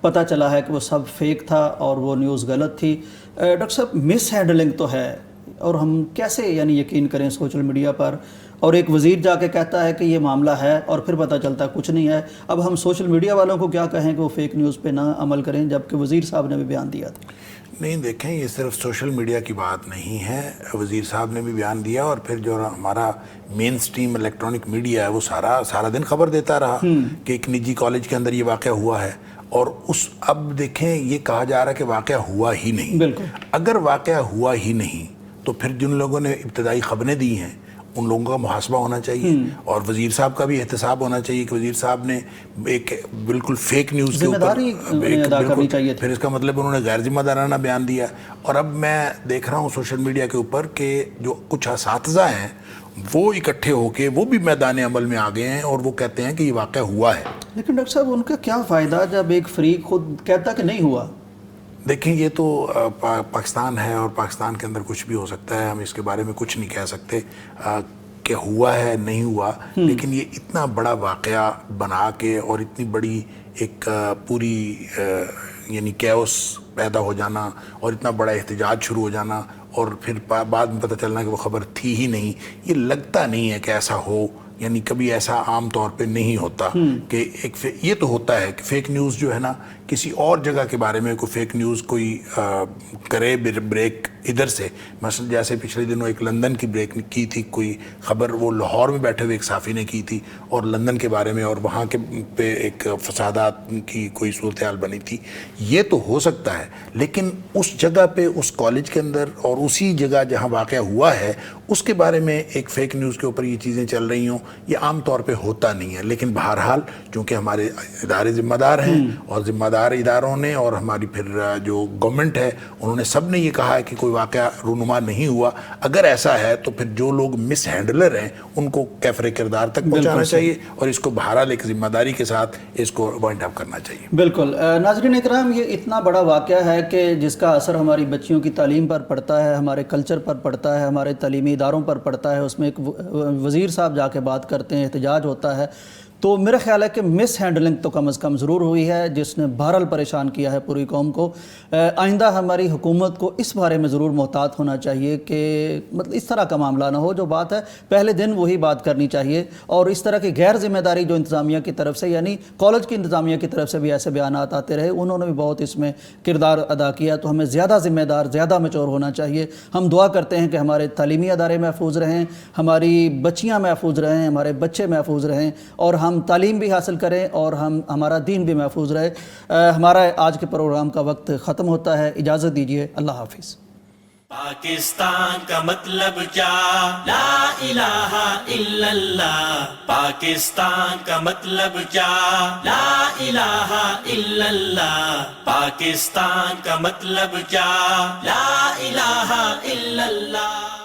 پتہ چلا ہے کہ وہ سب فیک تھا اور وہ نیوز غلط تھی. ڈاکٹر صاحب مس ہینڈلنگ تو ہے، اور ہم کیسے یعنی یقین کریں سوشل میڈیا پر؟ اور ایک وزیر جا کے کہتا ہے کہ یہ معاملہ ہے اور پھر پتہ چلتا ہے کچھ نہیں ہے. اب ہم سوشل میڈیا والوں کو کیا کہیں کہ وہ فیک نیوز پہ نہ عمل کریں، جبکہ وزیر صاحب نے بھی بیان دیا تھا. نہیں دیکھیں، یہ صرف سوشل میڈیا کی بات نہیں ہے، وزیر صاحب نے بھی بیان دیا، اور پھر جو ہمارا مین سٹریم الیکٹرانک میڈیا ہے وہ سارا دن خبر دیتا رہا کہ ایک نجی کالج کے اندر یہ واقعہ ہوا ہے. اور اب دیکھیں یہ کہا جا رہا ہے کہ واقعہ ہوا ہی نہیں. بالکل، اگر واقعہ ہوا ہی نہیں تو پھر جن لوگوں نے ابتدائی خبریں دی ہیں ان لوگوں کا محاسبہ ہونا چاہیے، اور وزیر صاحب کا بھی احتساب ہونا چاہیے کہ وزیر صاحب نے ایک بالکل فیک نیوز کے اوپر ادا کرنی چاہیے. پھر اس کا مطلب انہوں نے غیر ذمہ دارانہ بیان دیا. اور اب میں دیکھ رہا ہوں سوشل میڈیا کے اوپر کہ جو کچھ اساتذہ ہیں وہ اکٹھے ہو کے وہ بھی میدان عمل میں آ گئے ہیں، اور وہ کہتے ہیں کہ یہ واقعہ ہوا ہے. لیکن ڈاکٹر صاحب ان کا کیا فائدہ جب ایک فریق خود کہتا کہ نہیں ہوا؟ دیکھیں یہ تو پاکستان ہے، اور پاکستان کے اندر کچھ بھی ہو سکتا ہے، ہم اس کے بارے میں کچھ نہیں کہہ سکتے کہ ہوا ہے نہیں ہوا. لیکن یہ اتنا بڑا واقعہ بنا کے اور اتنی بڑی ایک پوری یعنی کیوس پیدا ہو جانا اور اتنا بڑا احتجاج شروع ہو جانا، اور پھر بعد میں پتہ چلنا کہ وہ خبر تھی ہی نہیں، یہ لگتا نہیں ہے کہ ایسا ہو. یعنی کبھی ایسا عام طور پہ نہیں ہوتا کہ یہ تو ہوتا ہے کہ فیک نیوز جو ہے نا کسی اور جگہ کے بارے میں کوئی فیک نیوز کوئی کرے بریک ادھر سے، مثلا جیسے پچھلے دنوں ایک لندن کی بریک کی تھی کوئی خبر، وہ لاہور میں بیٹھے ہوئے ایک صحافی نے کی تھی، اور لندن کے بارے میں اور وہاں کے پہ ایک فسادات کی کوئی صورتحال بنی تھی. یہ تو ہو سکتا ہے، لیکن اس جگہ پہ اس کالج کے اندر اور اسی جگہ جہاں واقعہ ہوا ہے اس کے بارے میں ایک فیک نیوز کے اوپر یہ چیزیں چل رہی ہوں، یہ عام طور پہ ہوتا نہیں ہے. لیکن بہرحال چونکہ ہمارے ادارے ذمہ دار ہیں، اور ذمہ دار اداروں نے اور ہماری پھر جو گورنمنٹ ہے انہوں نے سب نے یہ کہا ہے کہ کوئی واقعہ رونما نہیں ہوا. اگر ایسا ہے تو پھر جو لوگ مس ہینڈلر ہیں ان کو کیفر کردار تک پہنچانا چاہیے، اور اس کو بہرحال ایک ذمہ داری کے ساتھ اس کو وائنڈ اپ کرنا چاہیے. بالکل. ناظرین اکرام، یہ اتنا بڑا واقعہ ہے کہ جس کا اثر ہماری بچیوں کی تعلیم پر پڑتا ہے، ہمارے کلچر پر پڑتا ہے، ہمارے تعلیمی اداروں پر پڑتا ہے. اس میں ایک وزیر صاحب جا کے بات کرتے ہیں، احتجاج ہوتا ہے. تو میرا خیال ہے کہ مس ہینڈلنگ تو کم از کم ضرور ہوئی ہے، جس نے بہرحال پریشان کیا ہے پوری قوم کو. آئندہ ہماری حکومت کو اس بارے میں ضرور محتاط ہونا چاہیے کہ مطلب اس طرح کا معاملہ نہ ہو. جو بات ہے پہلے دن وہی بات کرنی چاہیے، اور اس طرح کی غیر ذمہ داری جو انتظامیہ کی طرف سے، یعنی کالج کی انتظامیہ کی طرف سے بھی ایسے بیانات آتے رہے، انہوں نے بھی بہت اس میں کردار ادا کیا. تو ہمیں زیادہ ذمہ دار، زیادہ میچور ہونا چاہیے. ہم دعا کرتے ہیں کہ ہمارے تعلیمی ادارے محفوظ رہیں، ہماری بچیاں محفوظ رہیں، ہمارے بچے محفوظ رہیں، اور ہم تعلیم بھی حاصل کریں اور ہمارا دین بھی محفوظ رہے. ہمارا آج کے پروگرام کا وقت ختم ہوتا ہے، اجازت دیجیے. اللہ حافظ. پاکستان کا مطلب کیا؟ لا الہ الا اللہ. پاکستان کا مطلب کیا؟ لا الہ الا اللہ. پاکستان کا مطلب کیا؟ لا الہ الا اللہ.